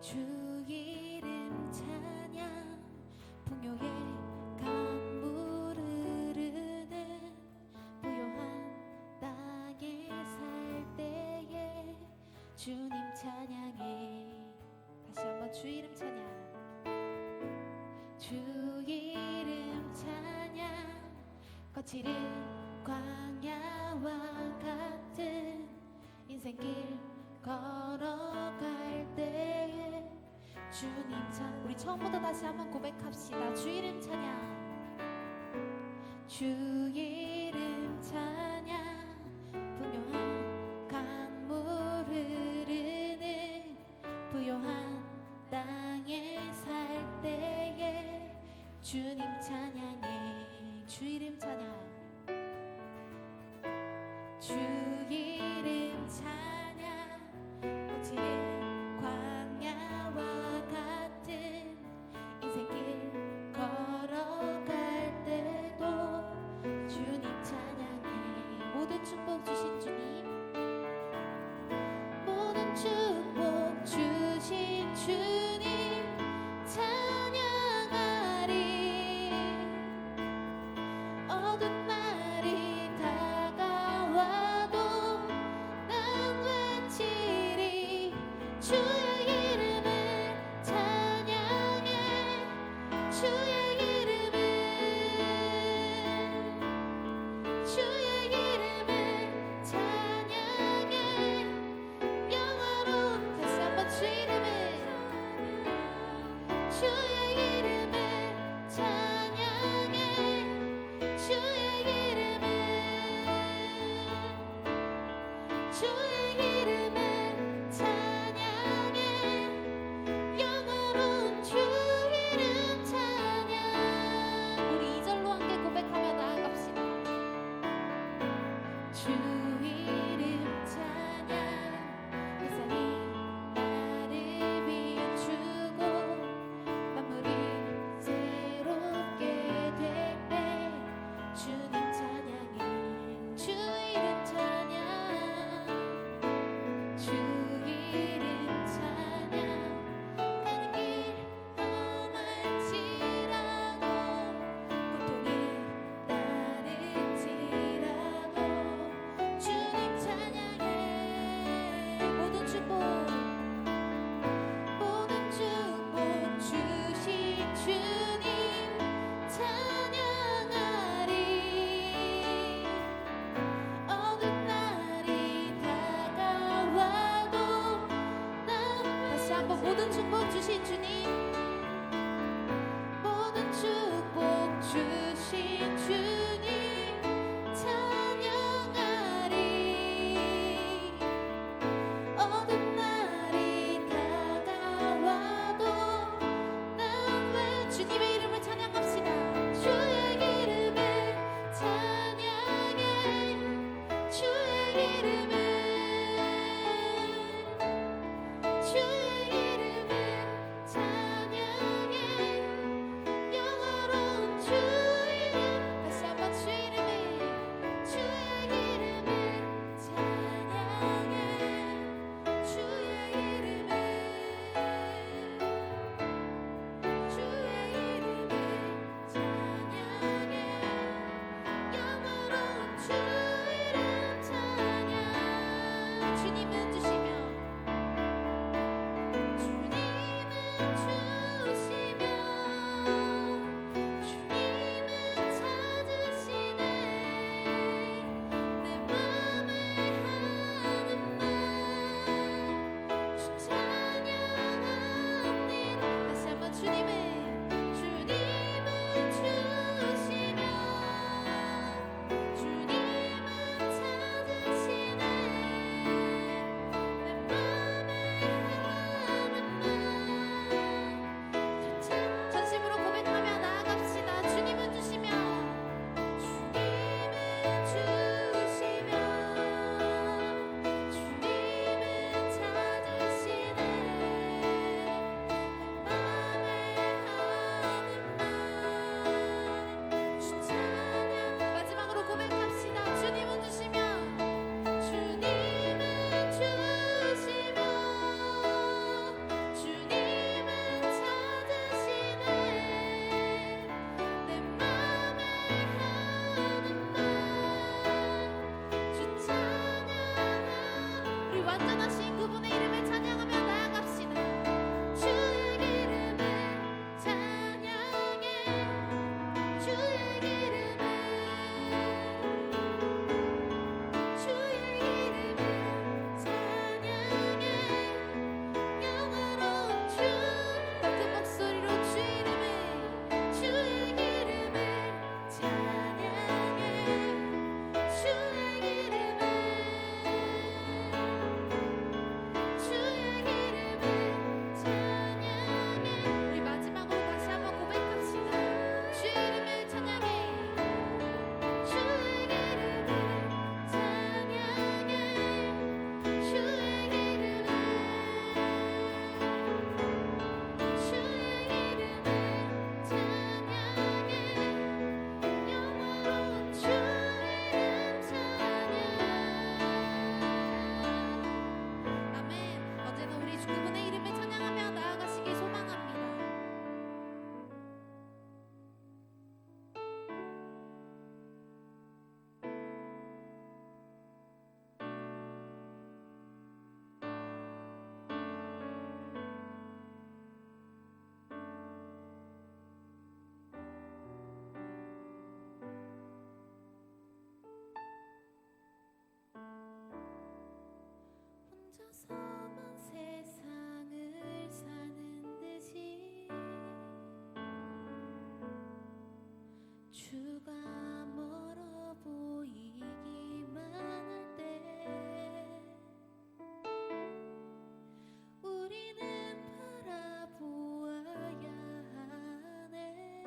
주 이름 찬양 풍요의 강물 흐르는 부요한 땅에 살 때에 주님 찬양해. 다시 한번 주 이름 찬양. 주 이름 찬양 거칠은 광야와 같은 인생길 걸어갈 때에 주님 찬양. 우리 처음부터 다시 한번 고백합시다. 주 이름 찬양. 주 이름 찬양 풍요한 강물 흐르는 부요한 땅에 살 때에 주님 찬양해. 주 이름 찬양. 주 이름 찬양 거칠은 광야와 같은 인생길 걸어갈 때도 주님 찬양해. 모든 축복 주신 주님, 모든 축복 주신 주님 찬양하리. 어두운 날이 다가와도 난 외치리. 주의 이름을 찬양해. 주의 이름을, 주의 이름을 찬양해. 영화로운, 다시 한번 주 이름을, 주의 이름을 찬양해. 주의 이름을, 주의 이름을 찬양해. 영화로운 주 이름 찬양. 우리 2절로 함께 고백하며 나아갑시다. 주 이름 찬양. 햇살이 나를 비추고 만물이 새롭게 될 때 주님 찬양해. 주 이름 찬양. 주 이름 찬양. 가는 길 험할지라도 고통이 따를지라도 주님 찬양해. 모든 축복, 모든 축복 주신 주님 찬양하리. 어두운 날이 다가와도 난, 다시 한번 모든 축복 주신 주님, 모든 축복 주신 주님 찬양하리. 어두운 날이 다가와도 난 왜 주님의 이름을 찬양합시다. 주의 이름을 찬양해. 주의 이름을, 주의 이름을 찬양해. 혼자서만 세상을 사는 듯이 주가 멀어 보이기만 할 때 우리는 바라보아야 하네.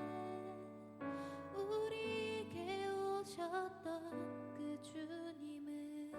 우리에게 오셨던 그 주님을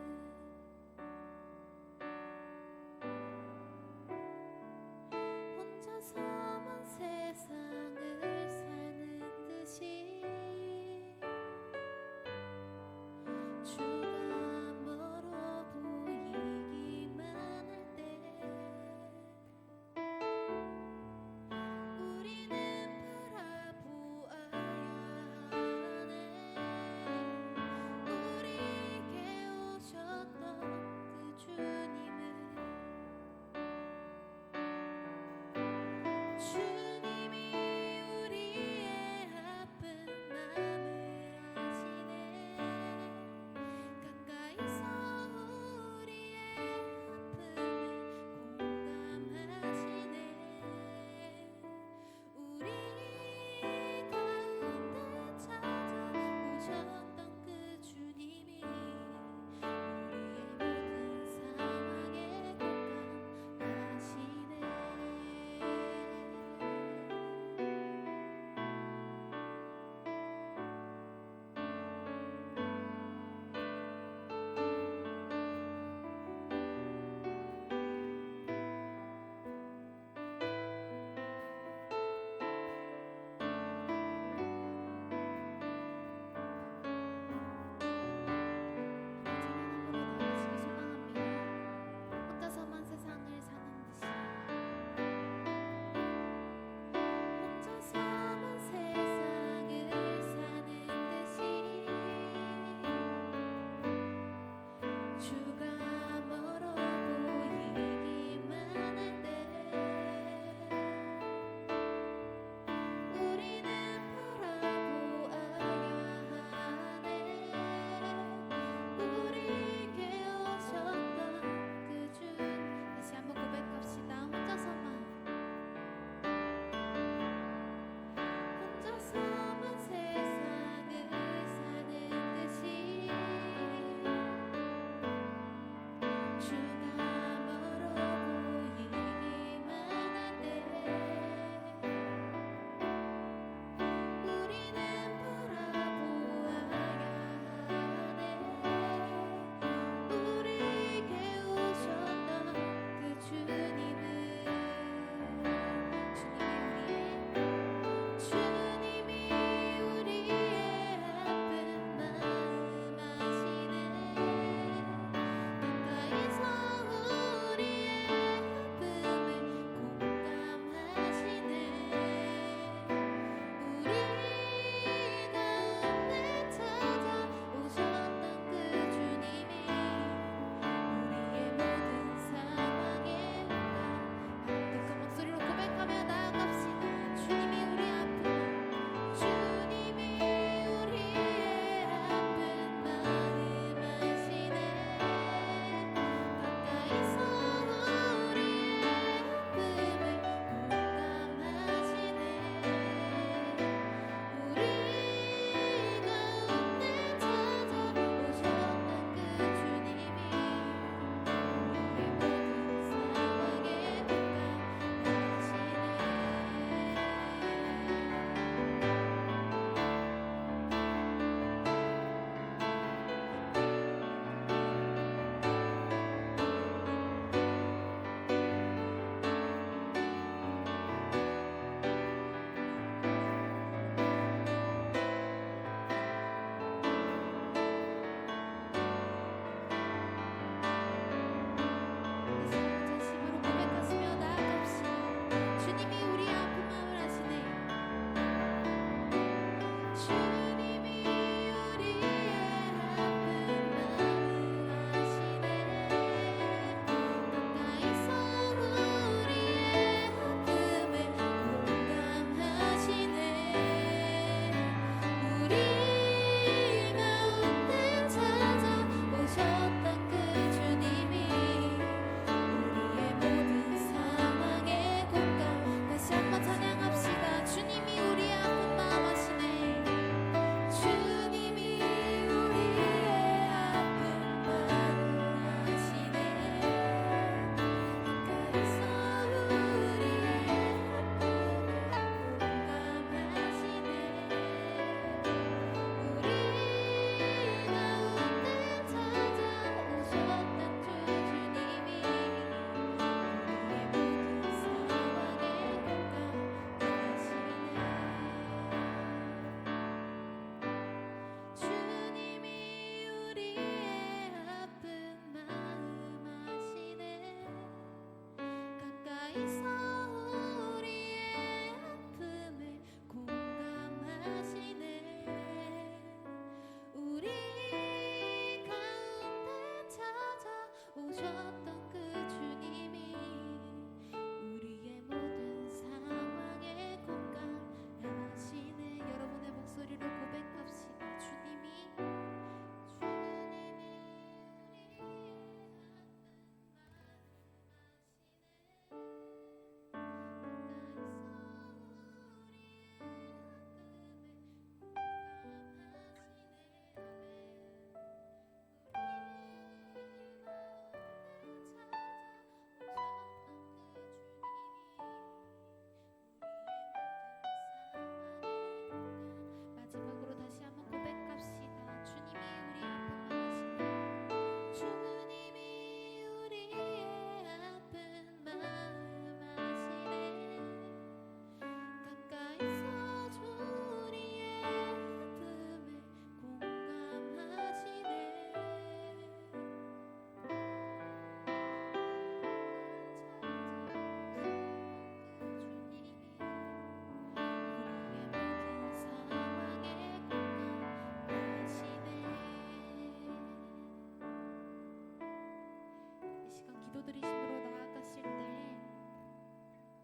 기도드리심으로 나아가실 때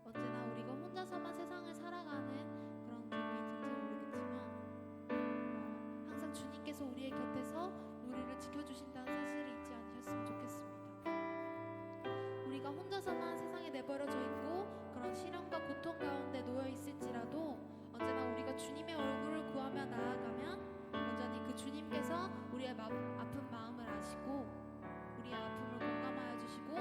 언제나 우리가 혼자서만 세상을 살아가는 그런 기분이 들지 모르겠지만 항상 주님께서 우리의 곁에서 우리를 지켜주신다는 사실을 잊지 않으셨으면 좋겠습니다. 우리가 혼자서만 세상에 내버려져 있고 그런 시련과 고통 가운데 놓여 있을지라도 언제나 우리가 주님의 얼굴을 구하며 나아가면 온전히 그 주님께서 우리의 아픈 마음을 아시고 우리의 아픔을 공감하여 주시고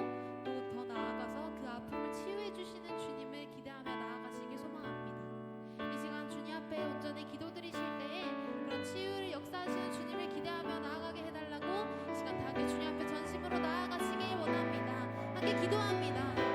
또 더 나아가서 그 아픔을 치유해 주시는 주님을 기대하며 나아가시길 소망합니다. 이 시간 주님 앞에 온전히 기도드리실 때에 그런 치유를 역사하시는 주님을 기대하며 나아가게 해달라고 이 시간 다 함께 주님 앞에 전심으로 나아가시길 원합니다. 함께 기도합니다.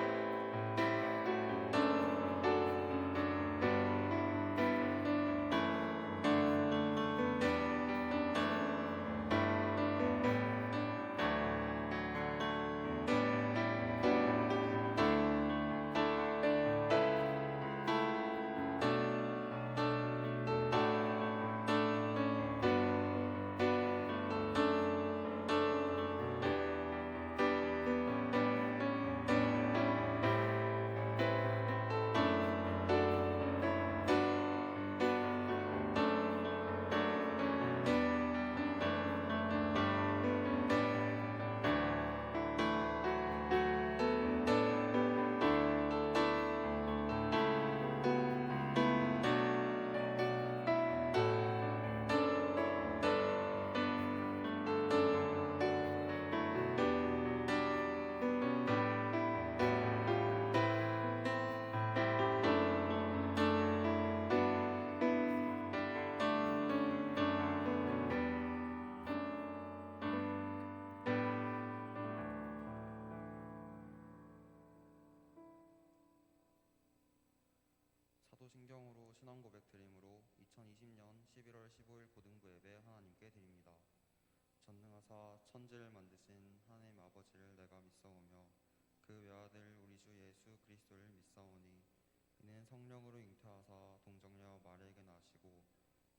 사도신경으로 신앙 고백 드림으로 2020년 11월 15일 고등부 예배 하나님께 드립니다. 전능하사 천지를 만드신 하나님 아버지를 내가 믿사오며 그 외아들 우리 주 예수 그리스도를 믿사오니 이는 성령으로 잉태하사 동정녀 마리에게 나시고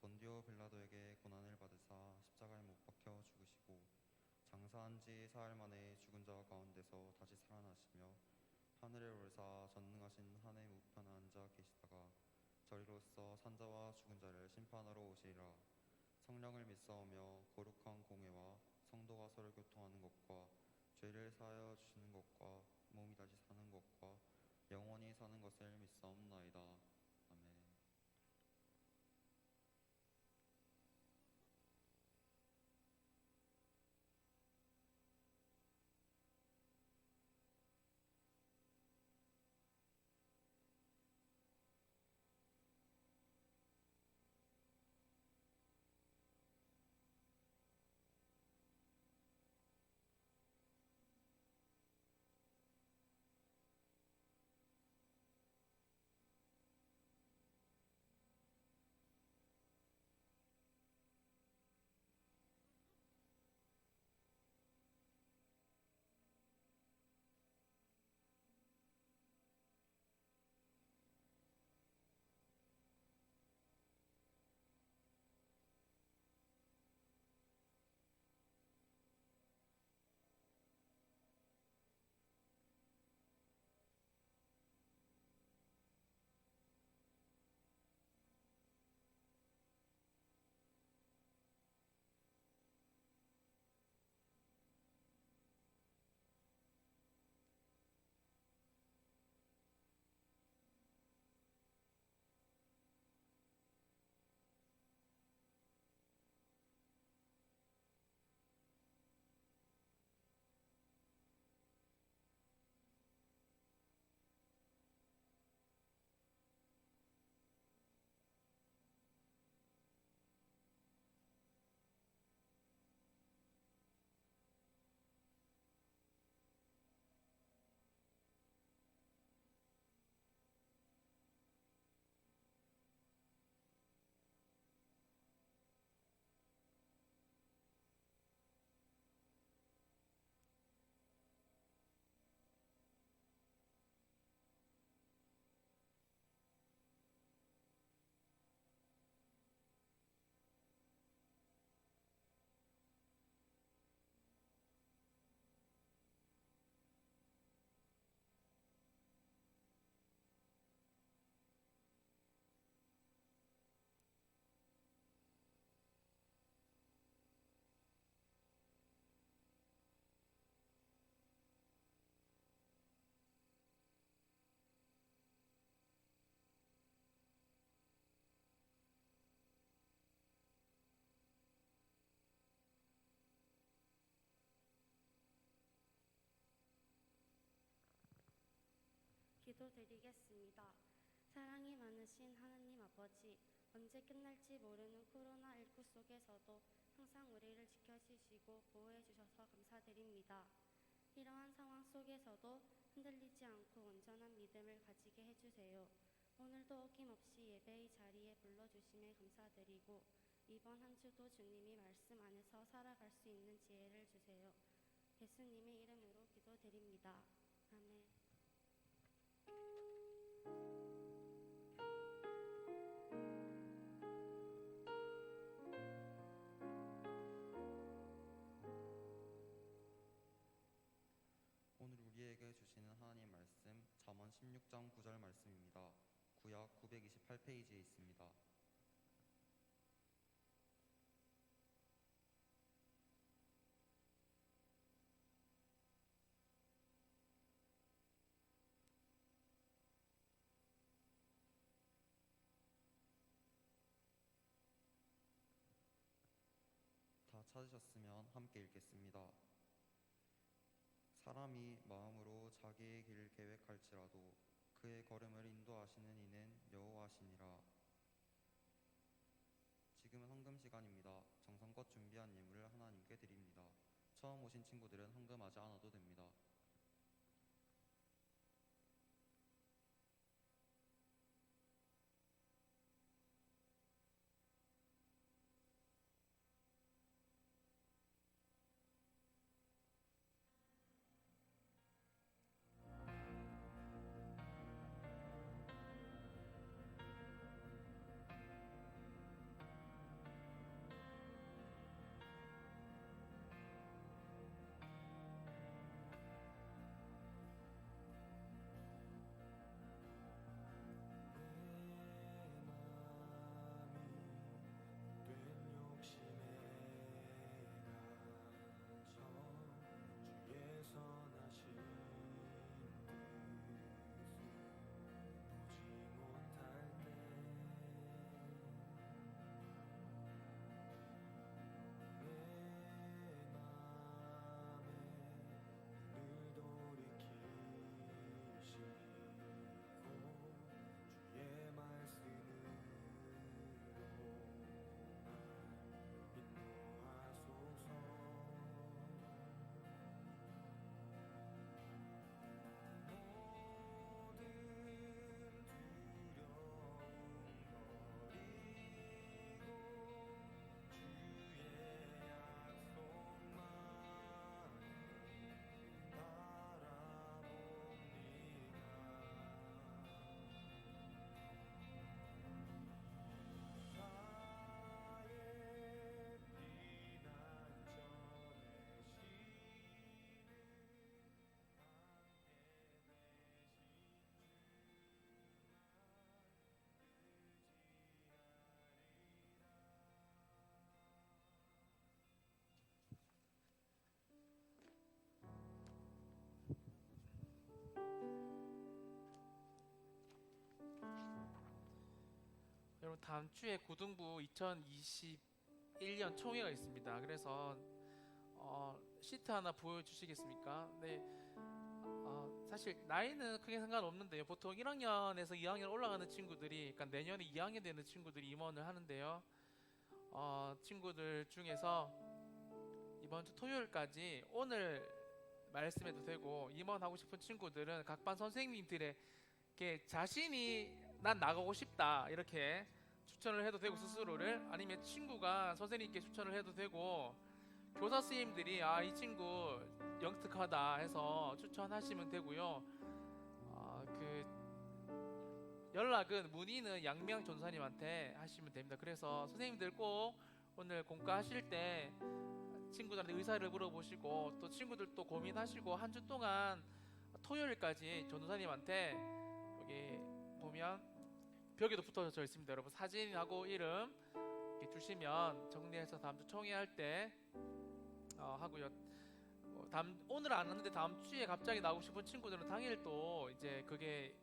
본디오 빌라도에게 고난을 받으사 십자가에 못 박혀 죽으시고 장사한 지 사흘 만에 죽은 자 가운데서 다시 살아나시며 하늘에 오르사 전능하신 하나님 우편에 앉아 계시다가 저리로서 산자와 죽은 자를 심판하러 오시리라. 성령을 믿사오며 거룩한 공회와 성도가 서로 교통하는 것과 죄를 사하여 주시는 것과 몸이 다시 사는 것과 영원히 사는 것을 믿사옵나이다. 아멘. 기도드리겠습니다. 사랑이 많으신 하나님 아버지, 언제 끝날지 모르는 코로나19 속에서도 항상 우리를 지켜주시고 보호해 주셔서 감사드립니다. 이러한 상황 속에서도 흔들리지 않고 온전한 믿음을 가지게 해주세요. 오늘도 어김없이 예배의 자리에 불러주심에 감사드리고 이번 한 주도 주님이 말씀 안에서 살아갈 수 있는 지혜를 주세요. 예수님의 이름으로 기도드립니다. 아멘. 오늘 우리에게 주시는 하나님 말씀 잠언 16장 9절 말씀입니다. 구약 928페이지에 있습니다. 다 찾으셨으면 함께 읽겠습니다. 사람이 마음으로 자기의 길을 계획할지라도 그의 걸음을 인도하시는 이는 여호와시니라. 지금은 헌금 시간입니다. 정성껏 준비한 예물을 하나님께 드립니다. 처음 오신 친구들은 헌금하지 않아도 됩니다. 여러분 다음 주에 고등부 2021년 총회가 있습니다. 그래서 시트 하나 보여주시겠습니까? 네. 사실 나이는 크게 상관없는데요. 보통 1학년에서 2학년 올라가는 친구들이, 그러니까 내년에 2학년 되는 친구들이 임원을 하는데요. 친구들 중에서 이번 주 토요일까지 오늘 말씀해도 되고 임원하고 싶은 친구들은 각 반 선생님들에게 자신이 난 나가고 싶다 이렇게 추천을 해도 되고, 스스로를, 아니면 친구가 선생님께 추천을 해도 되고, 교사 선생님들이 이 친구 영특하다 해서 추천하시면 되고요. 그 연락은 문의는 양명 전사님한테 하시면 됩니다. 그래서 선생님들 꼭 오늘 공과하실 때 친구들한테 의사를 물어보시고, 또 친구들도 고민하시고 한 주 동안 토요일까지 전도사님한테 여기 보면 벽에도 붙어져 있습니다. 여러분 사진하고 이름 이렇게 주시면 정리해서 다음 주 총회할 때 하고요. 오늘 안 하는데 다음 주에 갑자기 나오고 싶은 친구들은 당일 또 이제 그게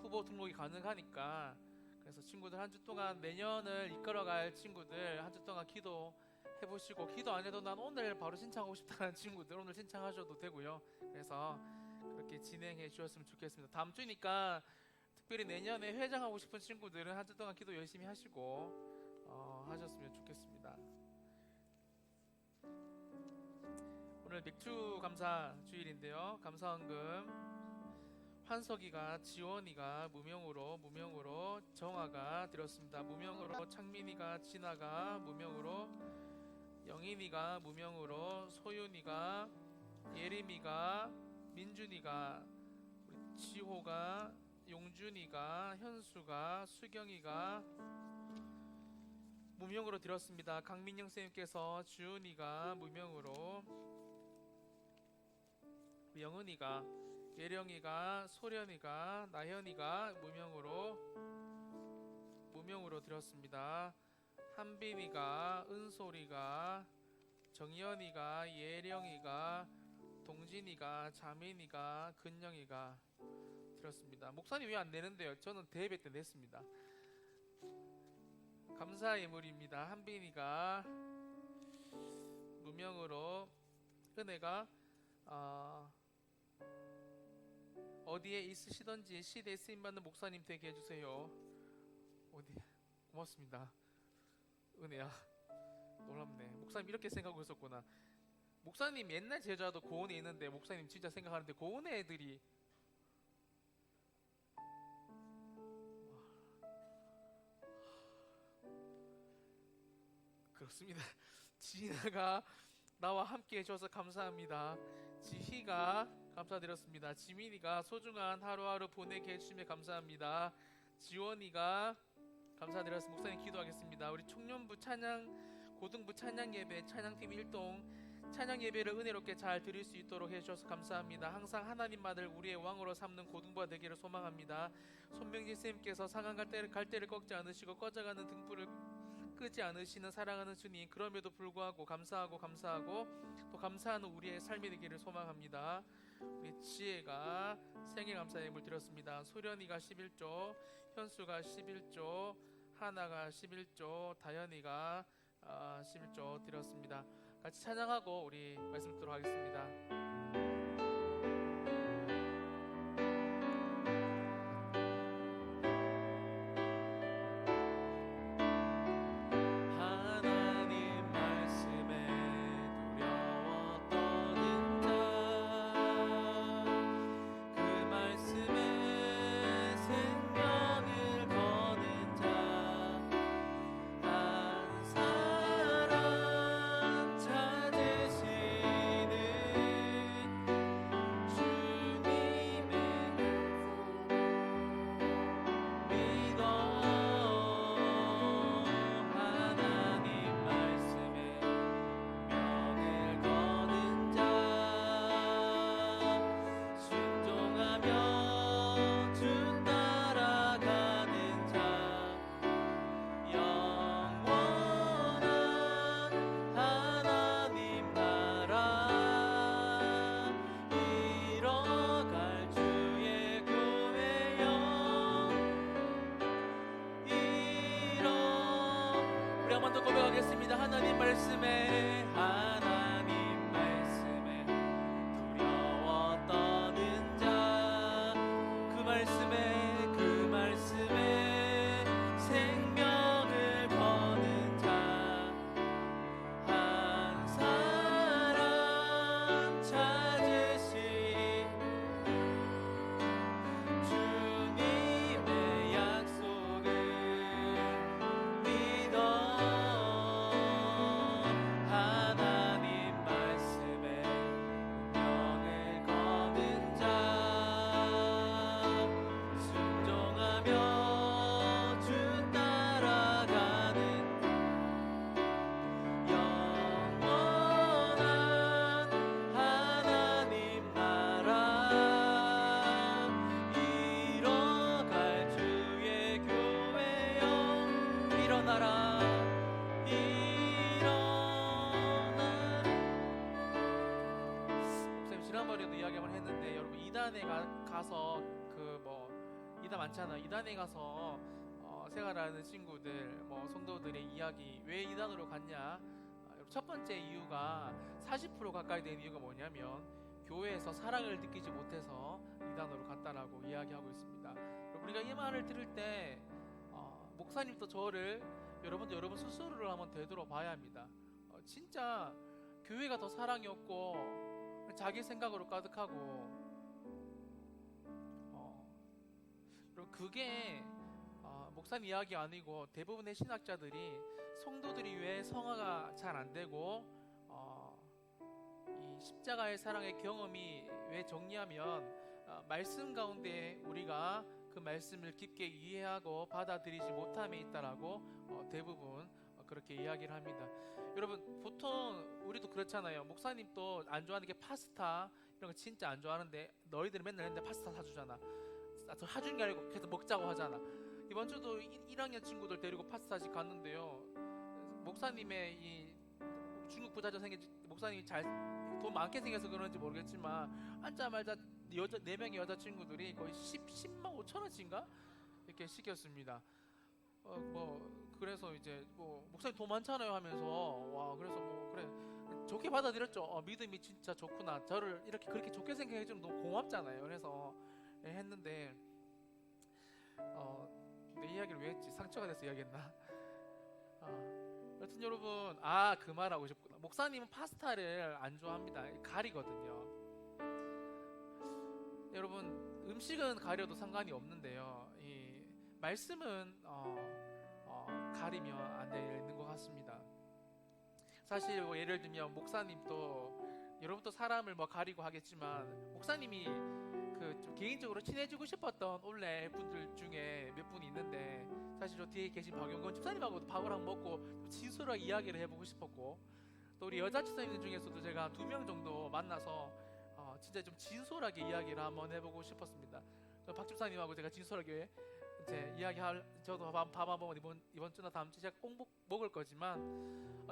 후보 등록이 가능하니까, 그래서 친구들 한 주 동안 내년을 이끌어갈 친구들 한 주 동안 기도해보시고, 기도 안 해도 난 오늘 바로 신청하고 싶다는 친구들 오늘 신청하셔도 되고요. 그래서 그렇게 진행해 주셨으면 좋겠습니다. 다음 주니까 특별히 내년에 회장하고 싶은 친구들은 한 주 동안 기도 열심히 하시고 하셨으면 좋겠습니다. 오늘 맥주 감사 주일인데요. 감사헌금 환석이가, 지원이가 무명으로, 정아가 드렸습니다. 무명으로, 창민이가, 진아가 무명으로, 영인이가 무명으로, 소윤이가, 예림이가, 민준이가, 우리 지호가, 용준이가, 현수가, 수경이가 무명으로 드렸습니다. 강민영 선생님께서 주은이가 무명으로, 영은이가, 예령이가, 소련이가, 나현이가 무명으로 드렸습니다. 한빈이가, 은솔이가, 정연이가, 예령이가, 동진이가, 자민이가, 근영이가 드렸습니다. 목사님 왜 안 내는데요? 저는 대예배 때 냈습니다. 감사 예물입니다. 한빈이가 무명으로, 은혜가 어디에 있으시던지 시대에 쓰임받는 목사님 되게 해주세요. 어디? 고맙습니다. 은혜야, 놀랍네. 목사님 이렇게 생각하고 있었구나. 목사님 옛날 제자도 고은에 있는데 목사님 진짜 생각하는데 고은의 애들이 그렇습니다. 지나가 나와 함께 해줘서 감사합니다. 지희가 감사드렸습니다. 지민이가 소중한 하루하루 보내게 해주시며 감사합니다. 지원이가 감사드렸습니다. 목사님 기도하겠습니다. 우리 청년부 찬양, 고등부 찬양 예배, 찬양팀 일동 찬양 예배를 은혜롭게 잘 드릴 수 있도록 해주셔서 감사합니다. 항상 하나님만을 우리의 왕으로 삼는 고등부가 되기를 소망합니다. 손명진 선생님께서 상한 갈대를 꺾지 않으시고 꺼져가는 등불을 끄지 않으시는 사랑하는 주님, 그럼에도 불구하고 감사하고 또 감사하는 우리의 삶이 되기를 소망합니다. 우리 지혜가 생일 감사 예물 드렸습니다. 소련이가 11조, 현수가 11조, 하나가 11조, 다현이가 11조 드렸습니다. 같이 찬양하고 우리 말씀 듣도록 하겠습니다. 한번 더 고백하겠습니다. 하나님 말씀에 두려워 떠는 자, 그 말씀에 생명을 거는 자, 한 사람 찾으신 주님의 약속을 믿어 하나님 말씀에 운명을 거는 자, 순종하며 주 따라가는 영원한 하나님 나라, 이뤄갈 주의 교회여 일어나라. 선생님 지난번에도 이야기 한번 했는데, 여러분 이단에 가서 이단 많잖아요. 이단에 가서 생활하는 친구들, 성도들의 이야기, 왜 이단으로 갔냐? 여러분 첫 번째 이유가 40% 가까이 되는 이유가 뭐냐면 교회에서 사랑을 느끼지 못해서 이단으로 갔다라고 이야기하고 있습니다. 우리가 이 말을 들을 때 목사님도 저를 여러분 스스로를 한번 되돌아봐야 합니다. 진짜 교회가 더 사랑이 없고 자기 생각으로 가득하고 그게 목사님 이야기 아니고 대부분의 신학자들이 성도들이 왜 성화가 잘 안 되고 이 십자가의 사랑의 경험이 왜 정리하면 말씀 가운데 우리가 그 말씀을 깊게 이해하고 받아들이지 못함에 있다라고 대부분 그렇게 이야기를 합니다. 여러분 보통 우리도 그렇잖아요. 목사님도 안 좋아하는 게 파스타 이런 거 진짜 안 좋아하는데 너희들은 맨날 했는데 파스타 사주잖아. 저 사준 게 아니고 계속 먹자고 하잖아. 이번 주도 1학년 친구들 데리고 파스타집 갔는데요. 목사님의 이 중국 부자죠 목사님이 돈 많게 생겨서 그런지 모르겠지만 앉자마자 4명의 여자친구들이 거의 10만 5천 원씩인가 이렇게 시켰습니다. 그래서 이제 목사님 돈 많잖아요 하면서 와 그래서 그래 좋게 받아들였죠. 믿음이 진짜 좋구나. 저를 이렇게 그렇게 좋게 생각해주면 너무 고맙잖아요. 그래서 했는데 내 이야기를 왜 했지? 상처가 돼서 이야기했나? 여튼 여러분 그 말하고 싶구나. 목사님은 파스타를 안 좋아합니다. 가리거든요. 여러분 음식은 가려도 상관이 없는데요. 이 말씀은 가리면 안 되는 것 같습니다. 사실 예를 들면 목사님도 여러분도 사람을 가리고 하겠지만 목사님이 좀 개인적으로 친해지고 싶었던 원래 분들 중에 몇 분이 있는데 사실 저 뒤에 계신 박용건 집사님하고도 밥을 한번 먹고 좀 진솔하게 이야기를 해보고 싶었고 또 우리 여자 집사님들 중에서도 제가 2명 정도 만나서 진짜 좀 진솔하게 이야기를 한번 해보고 싶었습니다. 박 집사님하고 제가 진솔하게 이제 저도 밥 한번 이번 주나 다음 주에 제가 꼭 먹을 거지만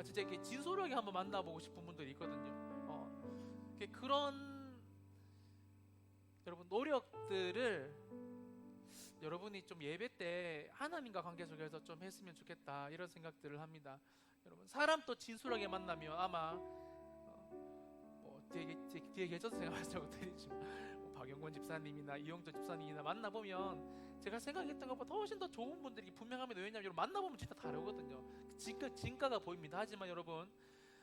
진짜 이렇게 진솔하게 한번 만나보고 싶은 분들이 있거든요. 그런 여러분 노력들을 여러분이 좀 예배 때 하나님과 관계 속에서 좀 했으면 좋겠다 이런 생각들을 합니다. 여러분 사람 또 진솔하게 만나면 아마 뒤에 계셔서 생각하자고 드리지만 박영권 집사님이나 이용조 집사님이나 만나보면 제가 생각했던 것보다 훨씬 더 좋은 분들이 분명합니다. 왜냐하면 여러분 만나보면 진짜 다르거든요. 진가가 보입니다. 하지만 여러분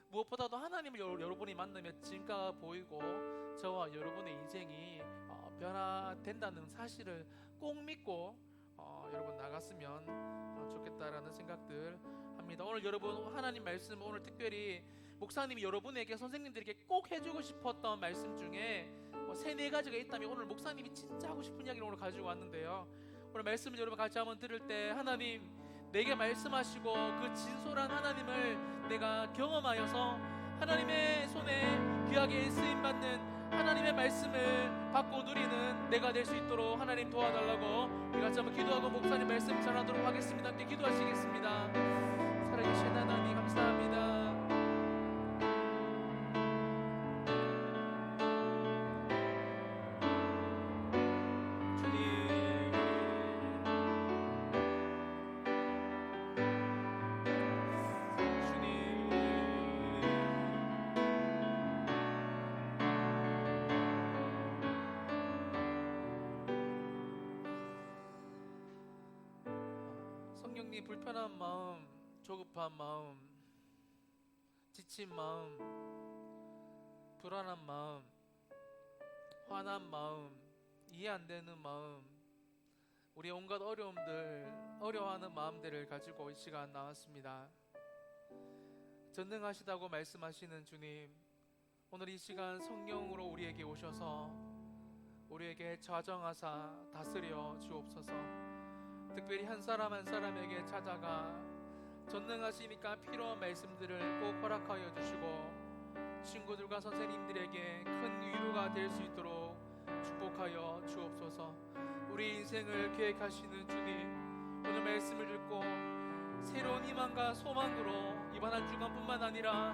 무엇보다도 하나님을 여러분이 만나면 진가가 보이고 저와 여러분의 인생이 변화된다는 사실을 꼭 믿고 여러분 나갔으면 좋겠다라는 생각들 합니다. 오늘 여러분 하나님 말씀 오늘 특별히 목사님이 여러분에게 선생님들에게 꼭 해주고 싶었던 말씀 중에 3-4가지가 있다면 오늘 목사님이 진짜 하고 싶은 이야기를 오늘 가지고 왔는데요. 오늘 말씀을 여러분 같이 한번 들을 때 하나님 내게 말씀하시고 그 진솔한 하나님을 내가 경험하여서 하나님의 손에 귀하게 쓰임받는 하나님의 말씀을 받고 누리는 내가 될 수 있도록 하나님 도와달라고 우리 같이 한번 기도하고 목사님 말씀 전하도록 하겠습니다. 함께 기도하시겠습니다. 살아계신 하나님 감사합니다. 성령님 불편한 마음, 조급한 마음, 지친 마음, 불안한 마음, 화난 마음, 이해 안 되는 마음, 우리의 온갖 어려워하는 마음들을 가지고 이 시간 나왔습니다. 전능하시다고 말씀하시는 주님, 오늘 이 시간 성령으로 우리에게 오셔서 우리에게 좌정하사 다스려 주옵소서. 특별히 한 사람 한 사람에게 찾아가 전능하시니까 필요한 말씀들을 꼭 허락하여 주시고 친구들과 선생님들에게 큰 위로가 될 수 있도록 축복하여 주옵소서. 우리 인생을 계획하시는 주님, 오늘 말씀을 듣고 새로운 희망과 소망으로 이번 한 주간뿐만 아니라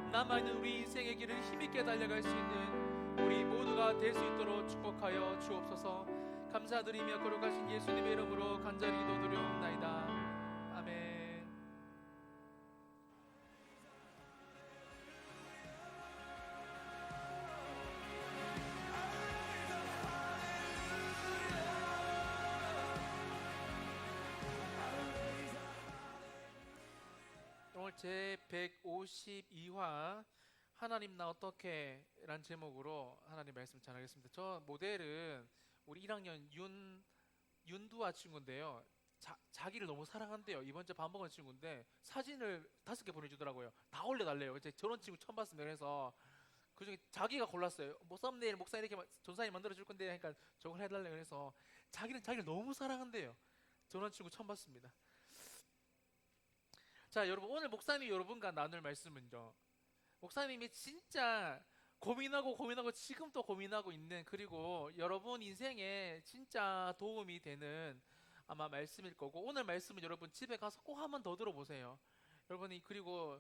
남아있는 우리 인생의 길을 힘있게 달려갈 수 있는 우리 모두가 될 수 있도록 축복하여 주옵소서. 감사드리며 거룩하신 예수님의 이름으로 간절히 기도드리옵나이다. 아멘. 제 152화 하나님 나 어떻게 라는 제목으로 하나님 말씀 전하겠습니다. 저 모델은 우리 1학년 윤두아 친구인데요. 자기를 너무 사랑한대요. 이번 주에 밥 먹은 친구인데 사진을 5개 보내주더라고요. 다 올려달래요. 이제 저런 친구 처음 봤습니다. 그래서 그중에 자기가 골랐어요. 뭐 썸네일 목사 이렇게 전사님 만들어줄 건데 하니까 저걸 해달래요. 그래서 자기를 너무 사랑한대요. 저런 친구 처음 봤습니다. 자, 여러분 오늘 목사님이 여러분과 나눌 말씀은요. 목사님이 진짜 고민하고 지금 또 고민하고 있는, 그리고 여러분 인생에 진짜 도움이 되는 아마 말씀일 거고, 오늘 말씀은 여러분 집에 가서 꼭 한번 더 들어보세요. 여러분이 그리고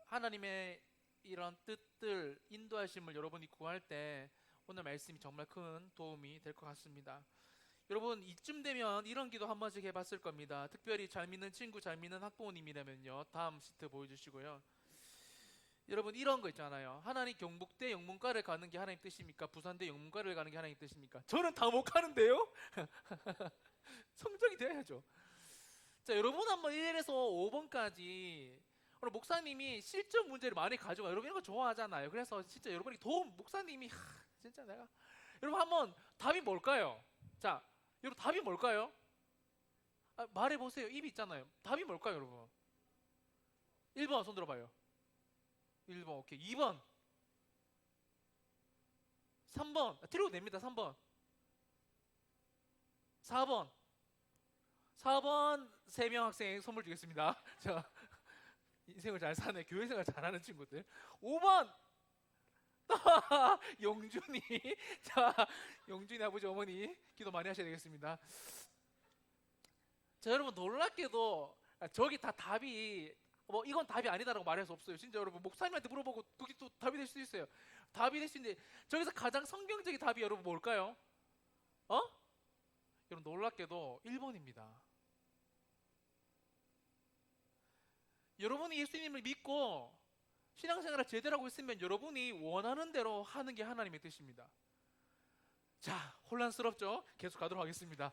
하나님의 이런 뜻들, 인도하심을 여러분이 구할 때 오늘 말씀이 정말 큰 도움이 될 것 같습니다. 여러분 이쯤 되면 이런 기도 한 번씩 해봤을 겁니다. 특별히 잘 믿는 친구, 잘 믿는 학부모님이라면요, 다음 시트 보여주시고요. 여러분 이런 거 있잖아요. 하나님 경북대 영문과를 가는 게 하나님 뜻입니까? 부산대 영문과를 가는 게 하나님 뜻입니까? 저는 다 못 가는데요? 성적이 돼야죠. 자, 여러분 한번 1에서 5번까지 오늘 목사님이 실전 문제를 많이 가져가. 여러분 이런 거 좋아하잖아요. 그래서 진짜 여러분이 도움, 목사님이 진짜 내가, 여러분 한번 답이 뭘까요? 자, 여러분 답이 뭘까요? 말해보세요. 입이 있잖아요. 답이 뭘까요, 여러분? 1번 손 들어봐요. 1번 오케이. 2번 3번 들어도 됩니다. 3번 4번 3명 학생 선물 주겠습니다. 자, 인생을 잘 사네. 교회생활 잘하는 친구들. 5번 영준이. 자, 영준이 아버지 어머니 기도 많이 하셔야 되겠습니다. 자, 여러분 놀랍게도 저기 다 답이 뭐 이건 답이 아니다라고 말할 수 없어요. 진짜 여러분 목사님한테 물어보고 그게 또 답이 될 수도 있어요. 답이 될 수 있는데 저기서 가장 성경적인 답이 여러분 뭘까요? 여러분 놀랍게도 1번입니다. 여러분이 예수님을 믿고 신앙생활을 제대로 하고 있으면 여러분이 원하는 대로 하는 게 하나님의 뜻입니다. 자, 혼란스럽죠? 계속 가도록 하겠습니다.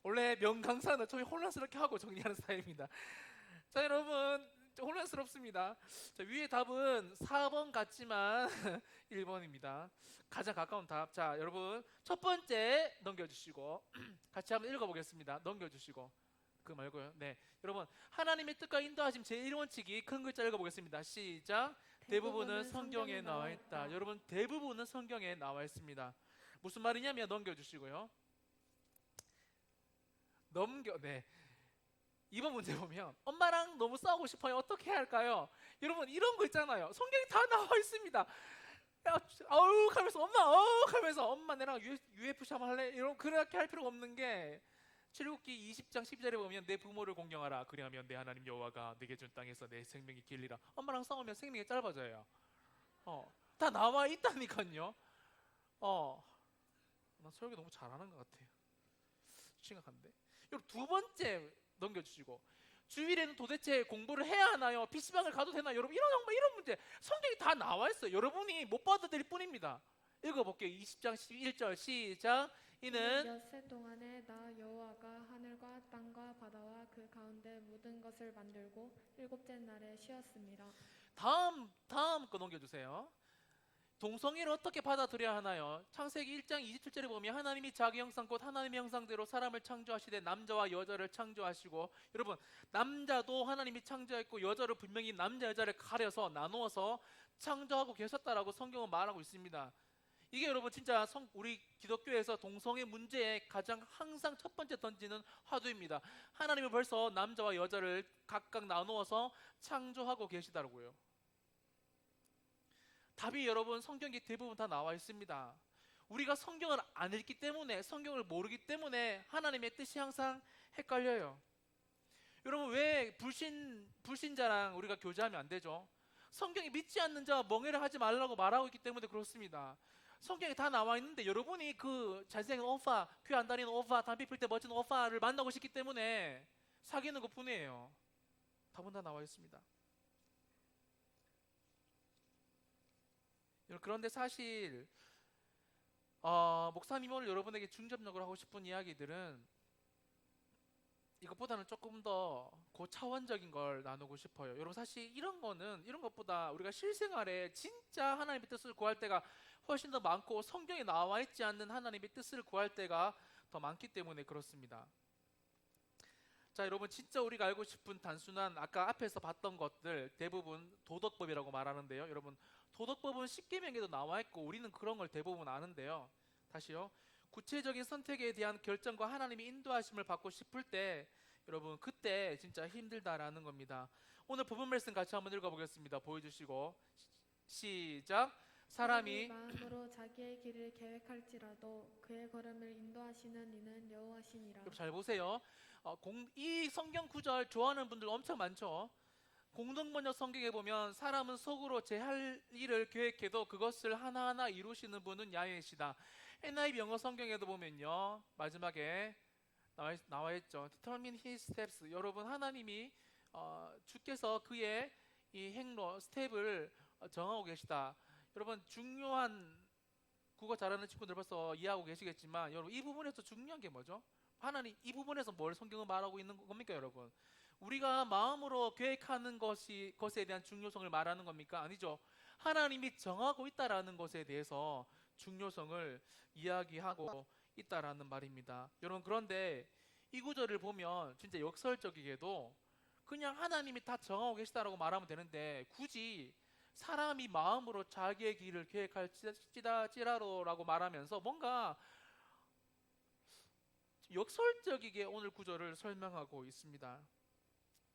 원래 명강사는 처음에 혼란스럽게 하고 정리하는 스타일입니다. 자, 여러분 혼란스럽습니다. 자, 위에 답은 4번 같지만 1번입니다. 가장 가까운 답. 자, 여러분 첫 번째 넘겨주시고 같이 한번 읽어보겠습니다. 넘겨주시고 그거 말고요. 네, 여러분 하나님의 뜻과 인도하심 제1원칙이 큰 글자 읽어보겠습니다. 시작. 대부분은 성경에 나와 있다. 여러분 대부분은 성경에 나와 있습니다. 무슨 말이냐면 넘겨주시고요. 네. 2번 문제 보면 엄마랑 너무 싸우고 싶어요. 어떻게 해야 할까요? 여러분 이런 거 있잖아요. 성경에 다 나와 있습니다. 어우 하면서 하면서 엄마 내랑 UFC 한번 할래? 이런 그렇게 할 필요가 없는 게 출애굽기 20장 12절에 보면 내 부모를 공경하라. 그리하면 내 하나님 여호와가 내게 준 땅에서 내 생명이 길리라. 엄마랑 싸우면 생명이 짧아져요. 다 나와 있다니까요. 나 설교 너무 잘하는 것 같아요. 심각한데. 여러분 두 번째 넘겨주시고 주일에는 도대체 공부를 해야 하나요? PC방을 가도 되나요? 여러분 이런 문제 성경이 다 나와 있어요. 여러분이 못 받아들일 뿐입니다. 읽어볼게요. 20장 11절 시작. 이는 엿새 동안에 나 여호와가 하늘과 땅과 바다와 그 가운데 모든 것을 만들고 일곱째 날에 쉬었습니다. 다음 거 넘겨주세요. 동성애를 어떻게 받아들여야 하나요? 창세기 1장 27절에 보면 하나님이 자기 형상 곧 하나님의 형상대로 사람을 창조하시되 남자와 여자를 창조하시고, 여러분 남자도 하나님이 창조했고 여자를 분명히 남자 여자를 가려서 나누어서 창조하고 계셨다라고 성경은 말하고 있습니다. 이게 여러분 진짜 우리 기독교에서 동성애 문제에 가장 항상 첫 번째 던지는 화두입니다. 하나님은 벌써 남자와 여자를 각각 나누어서 창조하고 계시다고요. 답이 여러분 성경에 대부분 다 나와 있습니다. 우리가 성경을 안 읽기 때문에, 성경을 모르기 때문에 하나님의 뜻이 항상 헷갈려요. 여러분 왜 불신자랑 우리가 교제하면 안 되죠? 성경이 믿지 않는 자와 멍해를 하지 말라고 말하고 있기 때문에 그렇습니다. 성경에 다 나와 있는데 여러분이 그 잘생긴 오빠, 교회 안 다니는 오빠, 담배 필 때 멋진 오빠를 만나고 싶기 때문에 사귀는 것 뿐이에요. 답은 다 나와 있습니다. 그런데 사실 목사님이 오늘 여러분에게 중점적으로 하고 싶은 이야기들은 이것보다는 조금 더 고차원적인 걸 나누고 싶어요. 여러분 사실 이런 거는 이런 것보다 우리가 실생활에 진짜 하나님의 뜻을 구할 때가 훨씬 더 많고 성경에 나와 있지 않는 하나님의 뜻을 구할 때가 더 많기 때문에 그렇습니다. 자, 여러분 진짜 우리가 알고 싶은 단순한 아까 앞에서 봤던 것들 대부분 도덕법이라고 말하는데요. 여러분 도덕법은 십계명에도 나와 있고 우리는 그런 걸 대부분 아는데요. 다시요. 구체적인 선택에 대한 결정과 하나님의 인도하심을 받고 싶을 때 여러분 그때 진짜 힘들다라는 겁니다. 오늘 본문 말씀 같이 한번 읽어보겠습니다. 보여주시고 시작. 사람이 마음으로 자기의 길을 계획할지라도 그의 걸음을 인도하시는 이는 여호와시니라. 여러분 잘 보세요. 이 성경 구절 좋아하는 분들 엄청 많죠. 공동번역 성경에 보면 사람은 속으로 제 할 일을 계획해도 그것을 하나하나 이루시는 분은 야훼시다. NIV 영어 성경에도 보면요 마지막에 나와 있죠. Determine his steps. 여러분 하나님이 주께서 그의 이 행로 스텝을 정하고 계시다. 여러분 중요한 국어 잘하는 친구들 벌써 이해하고 계시겠지만 여러분 이 부분에서 중요한 게 뭐죠? 하나님 이 부분에서 뭘 성경은 말하고 있는 겁니까 여러분? 우리가 마음으로 계획하는 것에 대한 중요성을 말하는 겁니까? 아니죠. 하나님이 정하고 있다라는 것에 대해서 중요성을 이야기하고 있다라는 말입니다. 여러분 그런데 이 구절을 보면 진짜 역설적이게도 그냥 하나님이 다 정하고 계시다라고 말하면 되는데 굳이 사람이 마음으로 자기의 길을 계획할지라도라고 말하면서 뭔가 역설적이게 오늘 구절을 설명하고 있습니다.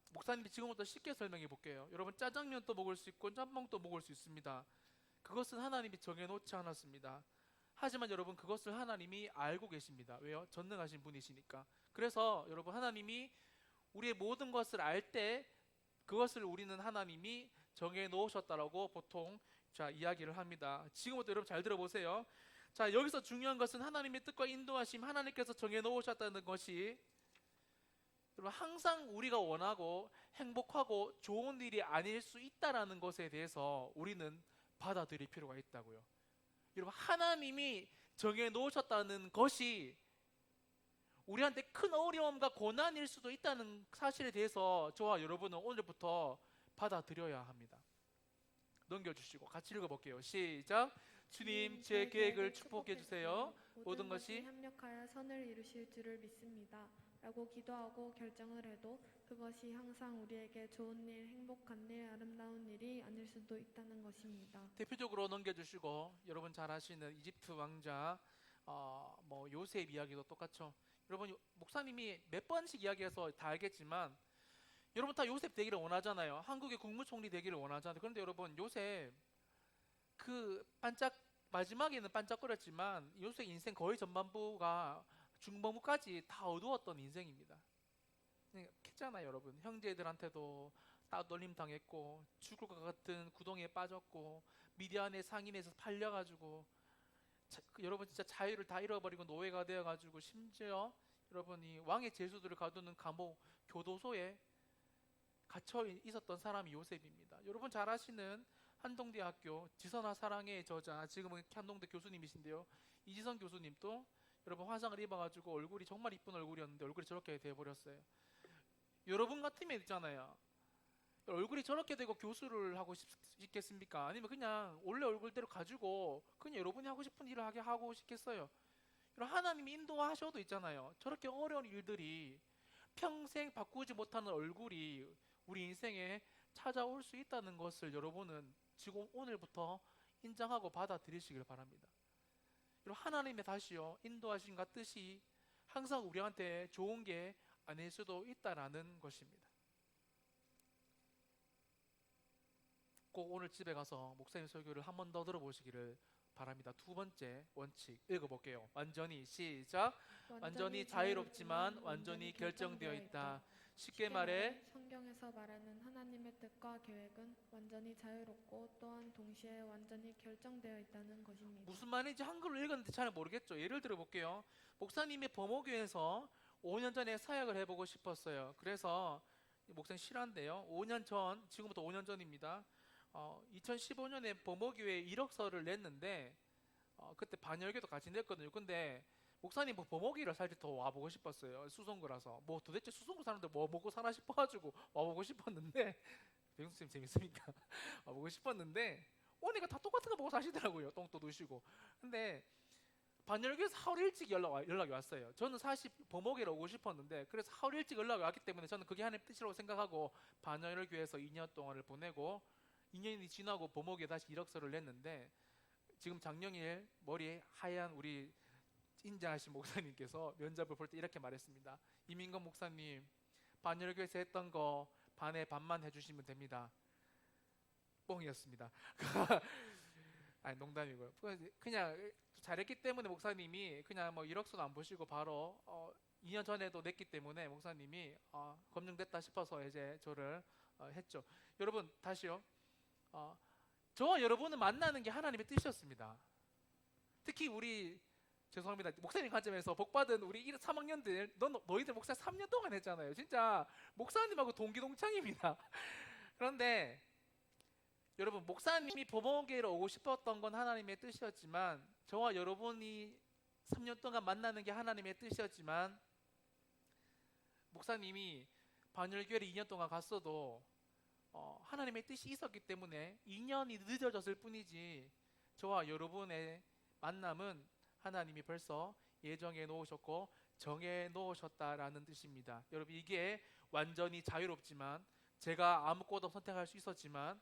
목사님이 지금부터 쉽게 설명해 볼게요. 여러분 짜장면도 먹을 수 있고 짬뽕도 먹을 수 있습니다. 그것은 하나님이 정해놓지 않았습니다. 하지만 여러분 그것을 하나님이 알고 계십니다. 왜요? 전능하신 분이시니까. 그래서 여러분 하나님이 우리의 모든 것을 알 때 그것을 우리는 하나님이 정해놓으셨다라고 보통 이야기를 합니다. 지금부터 여러분 잘 들어보세요. 자, 여기서 중요한 것은 하나님의 뜻과 인도하심, 하나님께서 정해놓으셨다는 것이 여러분 항상 우리가 원하고 행복하고 좋은 일이 아닐 수 있다라는 것에 대해서 우리는 받아들일 필요가 있다고요. 여러분 하나님이 정해놓으셨다는 것이 우리한테 큰 어려움과 고난일 수도 있다는 사실에 대해서 저와 여러분은 오늘부터 받아들여야 합니다. 넘겨주시고 같이 읽어볼게요. 시작. 주님 제 계획을 축복해 주세요. 모든 것이 협력하여 선을 이루실 줄을 믿습니다. 라고 기도하고 결정을 해도 그것이 항상 우리에게 좋은 일, 행복한 일, 아름다운 일이 아닐 수도 있다는 것입니다. 대표적으로 넘겨주시고 여러분 잘 아시는 이집트 왕자 요셉 이야기도 똑같죠. 여러분 목사님이 몇 번씩 이야기해서 다 알겠지만 여러분 다 요셉 되기를 원하잖아요. 한국의 국무총리 되기를 원하잖아요. 그런데 여러분 요셉 마지막에는 반짝거렸지만 요셉 인생 거의 전반부가 중반부까지 다 어두웠던 인생입니다. 했잖아요 여러분. 형제들한테도 따돌림 당했고 죽을 것 같은 구덩이에 빠졌고 미디안의 상인에서 팔려가지고 여러분 진짜 자유를 다 잃어버리고 노예가 되어가지고 심지어 여러분이 왕의 제수들을 가두는 감옥 교도소에 갇혀 있었던 사람이 요셉입니다. 여러분 잘 아시는 한동대학교 지선아 사랑의 저자 지금은 한동대 교수님이신데요. 이지선 교수님도 여러분 화상을 입어가지고 얼굴이 정말 이쁜 얼굴이었는데 얼굴이 저렇게 돼버렸어요. 여러분 같으면 있잖아요. 얼굴이 저렇게 되고 교수를 하고 싶겠습니까? 아니면 그냥 원래 얼굴대로 가지고 그냥 여러분이 하고 싶은 일을 하고 싶겠어요? 하나님이 인도하셔도 있잖아요. 저렇게 어려운 일들이 평생 바꾸지 못하는 얼굴이 우리 인생에 찾아올 수 있다는 것을 여러분은 지금 오늘부터 인정하고 받아들이시길 바랍니다. 하나님의 다시요 인도하심과 뜻이 항상 우리한테 좋은 게 아닐 수도 있다라는 것입니다. 꼭 오늘 집에 가서 목사님 설교를 한 번 더 들어보시기를 바랍니다. 두 번째 원칙 읽어볼게요. 완전히 시작. 완전히 자유롭지만 완전히 결정되어 있다. 쉽게 말해 성경에서 말하는 하나님의 뜻과 계획은 완전히 자유롭고 또한 동시에 완전히 결정되어 있다는 것입니다. 무슨 말인지 한글로 읽었는데 잘 모르겠죠. 예를 들어 볼게요. 목사님이 범호교에서 5년 전에 사역을 해보고 싶었어요. 그래서 목사님 실화인데요. 5년 전, 지금부터 5년 전입니다. 2015년에 범호교회 이력서를 냈는데 그때 반열교도 같이 냈거든요. 근데 목사님 뭐 버목이를 살 때 더 와보고 싶었어요. 수성구라서 뭐 도대체 수성구 사람들 뭐 먹고 사나 싶어가지고 와보고 싶었는데 배용수님 재밌습니까? 와보고 싶었는데 오니까 다 똑같은 거 보고 사시더라고요. 똥도 누시고. 근데 반열교에서 하루 일찍 연락이 왔어요. 저는 사실 버목이로 오고 싶었는데 그래서 하루 일찍 연락이 왔기 때문에 저는 그게 하나님의 뜻이라고 생각하고 반열교에서 2년 동안을 보내고 2년이 지나고 버목에 다시 이력서를 냈는데 지금 작년일 머리 하얀 우리 인자하신 목사님께서 면접을 볼 때 이렇게 말했습니다. 이민건 목사님, 반열교에서 했던 거 반에 반만 해주시면 됩니다. 뻥이었습니다. 아니 농담이고요. 그냥 잘했기 때문에 목사님이 그냥 뭐 이력서도 안 보시고 바로 2년 전에도 냈기 때문에 목사님이 검증됐다 싶어서 이제 저를 했죠. 여러분 다시요. 저와 여러분을 만나는 게 하나님의 뜻이었습니다. 특히 우리 죄송합니다. 목사님 관점에서 복받은 우리 3학년들 너희들 목사 3년 동안 했잖아요. 진짜 목사님하고 동기동창입니다. 그런데 여러분 목사님이 버목에로 오고 싶었던 건 하나님의 뜻이었지만 저와 여러분이 3년 동안 만나는 게 하나님의 뜻이었지만 목사님이 반열교회를 2년 동안 갔어도 하나님의 뜻이 있었기 때문에 2년이 늦어졌을 뿐이지 저와 여러분의 만남은 하나님이 벌써 예정해 놓으셨고 정해 놓으셨다라는 뜻입니다. 여러분 이게 완전히 자유롭지만 제가 아무것도 선택할 수 있었지만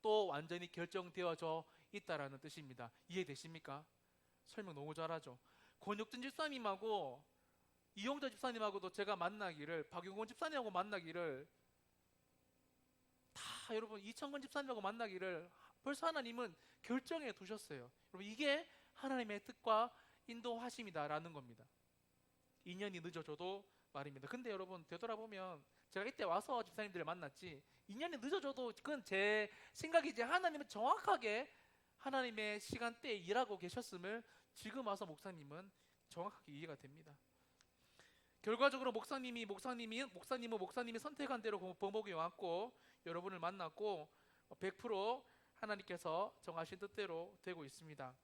또 완전히 결정되어져 있다라는 뜻입니다. 이해되십니까? 설명 너무 잘하죠. 권혁준 집사님하고 이용자 집사님하고도 제가 만나기를 박용건 집사님하고 만나기를 다 여러분 이창건 집사님하고 만나기를 벌써 하나님은 결정해 두셨어요. 여러분 이게 하나님의 뜻과 인도하심이다라는 겁니다. 2년이 늦어져도 말입니다. 근데 여러분 되돌아보면 제가 이때 와서 집사님들을 만났지 2년이 늦어져도 그건 제 생각이지 하나님은 정확하게 하나님의 시간대에 일하고 계셨음을 지금 와서 목사님은 정확하게 이해가 됩니다. 결과적으로 목사님이 선택한 대로 버목에 왔고 여러분을 만났고 100% 하나님께서 정하신 뜻대로 되고 있습니다.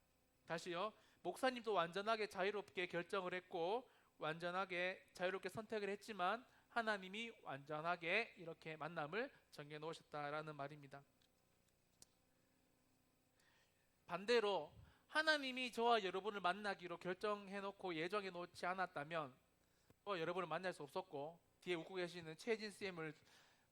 다시요. 목사님도 완전하게 자유롭게 결정을 했고 완전하게 자유롭게 선택을 했지만 하나님이 완전하게 이렇게 만남을 정해 놓으셨다라는 말입니다. 반대로 하나님이 저와 여러분을 만나기로 결정해 놓고 예정해 놓지 않았다면 저와 여러분을 만날 수 없었고 뒤에 웃고 계시는 최진 쌤을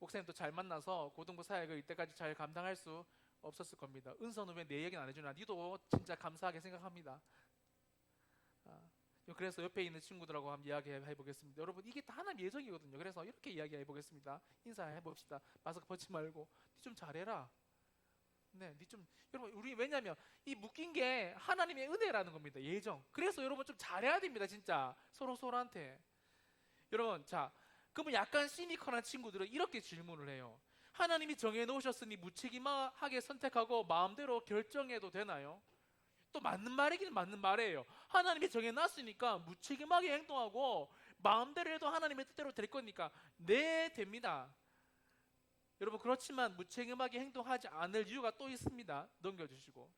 목사님도 잘 만나서 고등부 사역을 이때까지 잘 감당할 수 없었을 겁니다. 은서는 왜 내 얘기는 안 해주나? 니도 진짜 감사하게 생각합니다. 그래서 옆에 있는 친구들하고 한번 이야기해 보겠습니다. 여러분 이게 다 하나님 예정이거든요. 그래서 이렇게 이야기해 보겠습니다. 인사해 봅시다. 마스크 벗지 말고 니 좀 잘해라. 네, 니 좀 여러분 우리 왜냐면 이 묶인 게 하나님의 은혜라는 겁니다. 예정. 그래서 여러분 좀 잘해야 됩니다. 진짜 서로한테. 여러분 자 그러면 약간 시니컬한 친구들은 이렇게 질문을 해요. 하나님이 정해놓으셨으니 무책임하게 선택하고 마음대로 결정해도 되나요? 또 맞는 말이긴 맞는 말이에요. 하나님이 정해놨으니까 무책임하게 행동하고 마음대로 해도 하나님의 뜻대로 될 거니까 네 됩니다. 여러분 그렇지만 무책임하게 행동하지 않을 이유가 또 있습니다. 넘겨주시고.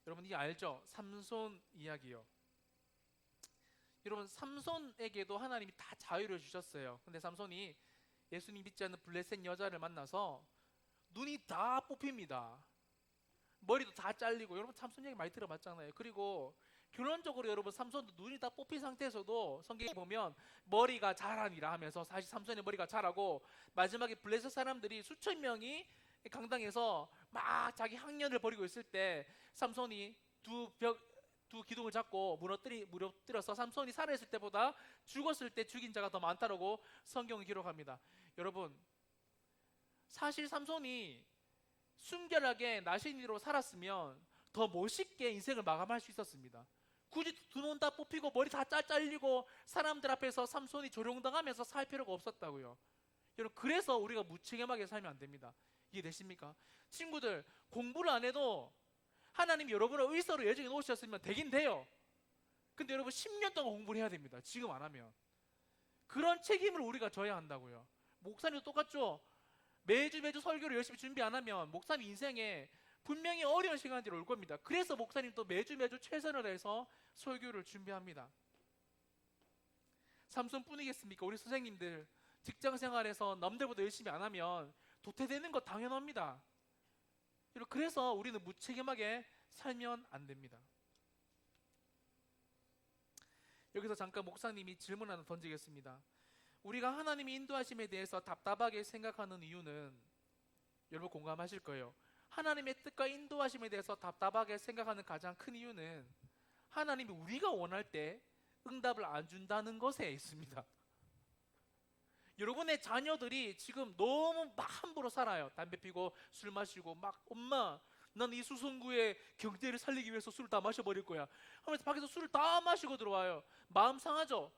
여러분 이게 알죠? 삼손 이야기요. 여러분 삼손에게도 하나님이 다 자유를 주셨어요. 근데 삼손이 예수님 믿지 않는 블레셋 여자를 만나서 눈이 다 뽑힙니다. 머리도 다 잘리고. 여러분 삼손 얘기 많이 들어봤잖아요. 그리고 결론적으로 여러분 삼손도 눈이 다 뽑힌 상태에서도 성경에 보면 머리가 자라니라 하면서 사실 삼손의 머리가 자라고 마지막에 블레셋 사람들이 수천 명이 강당에서 막 자기 학년을 벌이고 있을 때 삼손이 두 기둥을 잡고 무너뜨려서 삼손이 살아있을 때보다 죽었을 때 죽인 자가 더 많다라고 성경이 기록합니다. 여러분 사실 삼손이 순결하게 나신이로 살았으면 더 멋있게 인생을 마감할 수 있었습니다. 굳이 두 눈 다 뽑히고 머리 다 잘리고 사람들 앞에서 삼손이 조롱당하면서 살 필요가 없었다고요. 여러분 그래서 우리가 무책임하게 살면 안 됩니다. 이해되십니까? 친구들 공부를 안 해도 하나님이 여러분을 의서로 예정해 놓으셨으면 되긴 돼요. 근데 여러분 10년 동안 공부를 해야 됩니다. 지금 안 하면. 그런 책임을 우리가 져야 한다고요. 목사님도 똑같죠? 매주 설교를 열심히 준비 안 하면 목사님 인생에 분명히 어려운 시간들이 올 겁니다. 그래서 목사님 또 매주 최선을 다해서 설교를 준비합니다. 삼손뿐이겠습니까? 우리 선생님들 직장 생활에서 남들보다 열심히 안 하면 도태되는 거 당연합니다. 그래서 우리는 무책임하게 살면 안 됩니다. 여기서 잠깐 목사님이 질문 하나 던지겠습니다. 우리가 하나님의 인도하심에 대해서 답답하게 생각하는 이유는, 여러분 공감하실 거예요. 하나님의 뜻과 인도하심에 대해서 답답하게 생각하는 가장 큰 이유는 하나님이 우리가 원할 때 응답을 안 준다는 것에 있습니다. 여러분의 자녀들이 지금 너무 막 함부로 살아요. 담배 피고 술 마시고 막, 엄마 난 이 수성구의 경제를 살리기 위해서 술을 다 마셔버릴 거야 하면서 밖에서 술을 다 마시고 들어와요. 마음 상하죠.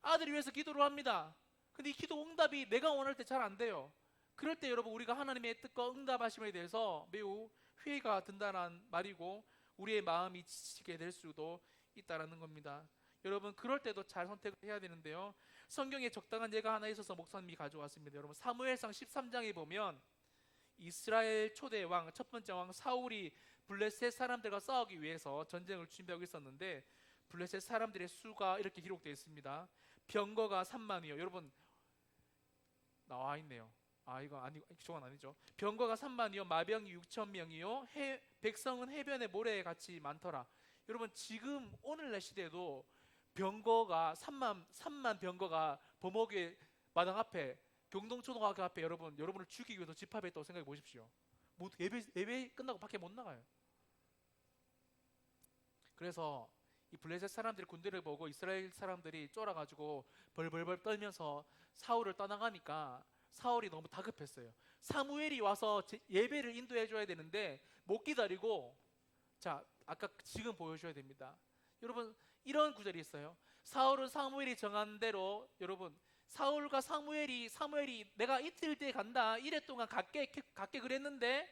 아들을 위해서 기도를 합니다. 근데 이 기도 응답이 내가 원할 때 잘 안 돼요. 그럴 때 여러분, 우리가 하나님의 뜻과 응답하심에 대해서 매우 회의가 든다는 말이고 우리의 마음이 지치게 될 수도 있다는 겁니다. 여러분, 그럴 때도 잘 선택을 해야 되는데요, 성경에 적당한 예가 하나 있어서 목사님이 가져왔습니다. 여러분, 사무엘상 13장에 보면 이스라엘 초대 왕, 첫 번째 왕 사울이 블레셋 사람들과 싸우기 위해서 전쟁을 준비하고 있었는데 블레셋 사람들의 수가 이렇게 기록되어 있습니다. 병거가 3만이요. 여러분 나와 있네요. 저건 아니죠. 병거가 3만이요, 마병이 6,000명이요, 백성은 해변의 모래에 같이 많더라. 여러분, 지금 오늘날 시대도 병거가 3만 병거가 범어교회 마당 앞에, 경동초등학교 앞에 여러분을 죽이기 위해서 집합했다고 생각해 보십시오. 예배 끝나고 밖에 못 나가요. 그래서 이 블레셋 사람들이 군대를 보고 이스라엘 사람들이 쫄아가지고 벌벌벌 떨면서 사울을 떠나가니까 사울이 너무 다급했어요. 사무엘이 와서 예배를 인도해 줘야 되는데 못 기다리고, 자, 아까 지금 보여줘야 됩니다. 여러분, 이런 구절이 있어요. 사울은 사무엘이 정한 대로, 여러분, 사울과 사무엘이 내가 이틀 뒤에 간다, 이래 동안 갈게 그랬는데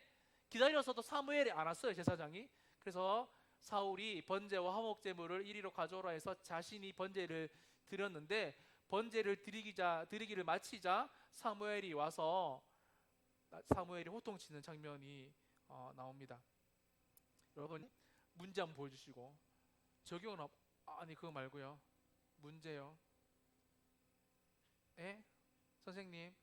기다려서도 사무엘이 안 왔어요, 제사장이. 그래서 사울이 번제와 화목제물을 이리로 가져오라 해서 자신이 번제를 드렸는데, 번제를 드리기를 마치자 사무엘이 와서 사무엘이 호통치는 장면이 나옵니다. 여러분, 문제 한번 보여주시고. 적용은 아니 그거 말고요. 문제요. 예? 선생님,